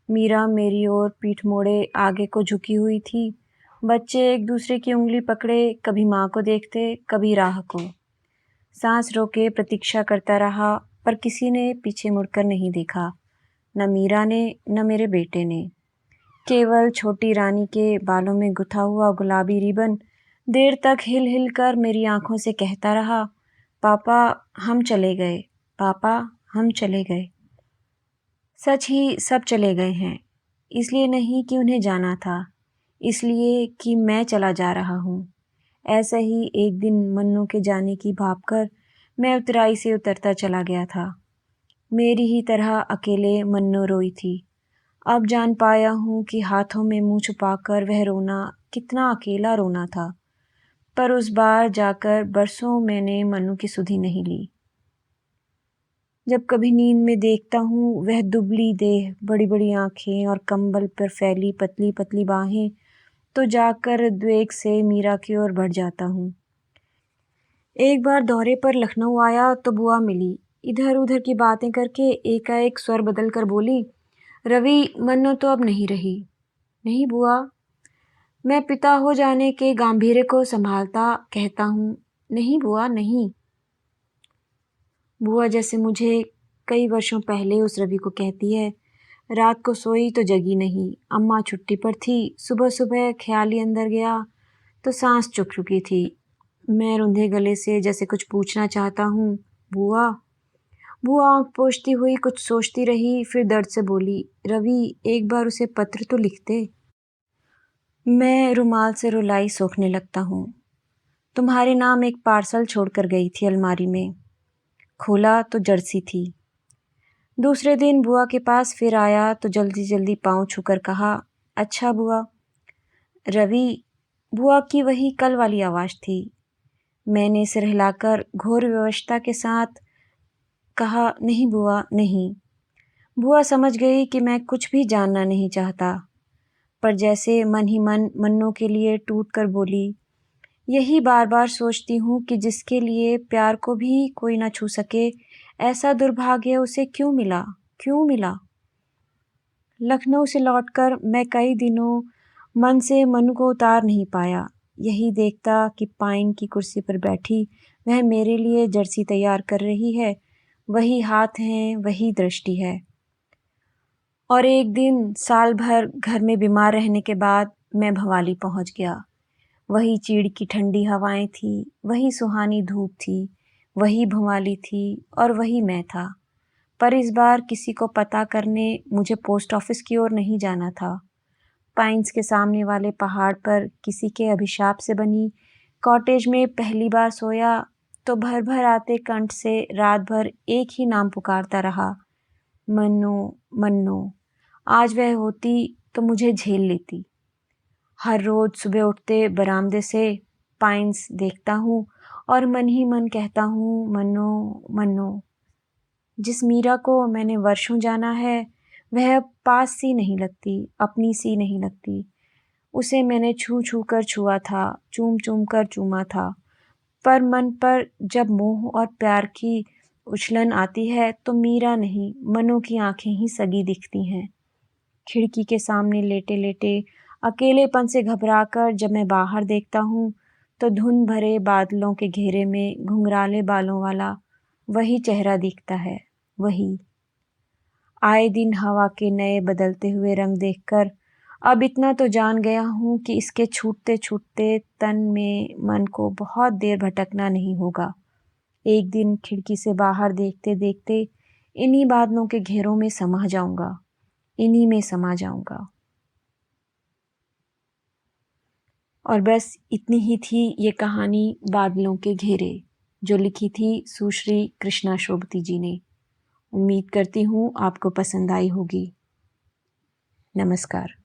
मीरा मेरी ओर पीठ मोड़े आगे को झुकी हुई थी। बच्चे एक दूसरे की उंगली पकड़े कभी माँ को देखते, कभी राह को। सांस रोके प्रतीक्षा करता रहा, पर किसी ने पीछे मुड़कर नहीं देखा, न मीरा ने, न मेरे बेटे ने। केवल छोटी रानी के बालों में गुथा हुआ गुलाबी रिबन देर तक हिल हिल कर मेरी आंखों से कहता रहा, पापा हम चले गए, पापा हम चले गए। सच ही सब चले गए हैं, इसलिए नहीं कि उन्हें जाना था, इसलिए कि मैं चला जा रहा हूँ। ऐसा ही एक दिन मन्नू के जाने की भाप कर मैं उतराई से उतरता चला गया था। मेरी ही तरह अकेले मन्नू रोई थी। अब जान पाया हूँ कि हाथों में मुंह छुपाकर वह रोना कितना अकेला रोना था। पर उस बार जाकर बरसों मैंने मन्नू की सुधि नहीं ली। जब कभी नींद में देखता हूँ वह दुबली देह, बड़ी बड़ी आंखें और कंबल पर फैली पतली पतली बाहें, तो जाकर द्वेग से मीरा की ओर बढ़ जाता हूँ। एक बार दौरे पर लखनऊ आया तो बुआ मिली। इधर उधर की बातें करके एकाएक स्वर बदल कर बोली, रवि मन्नू तो अब नहीं रही। नहीं बुआ, मैं पिता हो जाने के गांभीर्य को संभालता कहता हूँ, नहीं बुआ नहीं। बुआ जैसे मुझे कई वर्षों पहले उस रवि को कहती है, रात को सोई तो जगी नहीं, अम्मा छुट्टी पर थी, सुबह सुबह ख्याली अंदर गया तो सांस चुक चुकी थी। मैं रुंधे गले से जैसे कुछ पूछना चाहता हूँ, बुआ। बुआ आँख पोंछती हुई कुछ सोचती रही, फिर दर्द से बोली, रवि एक बार उसे पत्र तो लिख दे। मैं रुमाल से रुलाई सोखने लगता हूँ। तुम्हारे नाम एक पार्सल छोड़कर गई थी अलमारी में। खोला तो जर्सी थी। दूसरे दिन बुआ के पास फिर आया तो जल्दी जल्दी पाँव छूकर कहा, अच्छा बुआ। रवि, बुआ की वही कल वाली आवाज़ थी। मैंने सिर हिलाकर घोर विवशता के साथ कहा, नहीं बुआ नहीं। बुआ समझ गई कि मैं कुछ भी जानना नहीं चाहता, पर जैसे मन ही मन मन्नू के लिए टूट कर बोली, यही बार बार सोचती हूँ कि जिसके लिए प्यार को भी कोई ना छू सके, ऐसा दुर्भाग्य उसे क्यों मिला, क्यों मिला। लखनऊ से लौटकर मैं कई दिनों मन से मन्नू को उतार नहीं पाया। यही देखता कि पाइन की कुर्सी पर बैठी वह मेरे लिए जर्सी तैयार कर रही है, वही हाथ हैं, वही दृष्टि है। और एक दिन साल भर घर में बीमार रहने के बाद मैं भवाली पहुंच गया। वही चीड़ की ठंडी हवाएं थी, वही सुहानी धूप थी, वही भवाली थी और वही मैं था। पर इस बार किसी को पता करने मुझे पोस्ट ऑफिस की ओर नहीं जाना था। पाइन्स के सामने वाले पहाड़ पर किसी के अभिशाप से बनी कॉटेज में पहली बार सोया तो भर भर आते कंठ से रात भर एक ही नाम पुकारता रहा, मन्नू, मन्नू। आज वह होती तो मुझे झेल लेती। हर रोज सुबह उठते बरामदे से पाइन्स देखता हूँ और मन ही मन कहता हूँ, मन्नू, मन्नू। जिस मीरा को मैंने वर्षों जाना है वह अब पास सी नहीं लगती, अपनी सी नहीं लगती। उसे मैंने छू छू कर छुआ था, चूम चूम कर चूमा था, पर मन पर जब मोह और प्यार की उछलन आती है तो मीरा नहीं, मन्नू की आंखें ही सगी दिखती हैं। खिड़की के सामने लेटे लेटे अकेलेपन से घबराकर जब मैं बाहर देखता हूँ तो धुंध भरे बादलों के घेरे में घुंघराले बालों वाला वही चेहरा दिखता है, वही। आए दिन हवा के नए बदलते हुए रंग देखकर अब इतना तो जान गया हूँ कि इसके छूटते छूटते तन में मन को बहुत देर भटकना नहीं होगा। एक दिन खिड़की से बाहर देखते देखते इन्हीं बादलों के घेरों में समा जाऊंगा, इन्हीं में समा जाऊंगा। और बस इतनी ही थी ये कहानी बादलों के घेरे, जो लिखी थी सुश्री कृष्णा शोभती जी ने। उम्मीद करती हूँ आपको पसंद आई होगी। नमस्कार।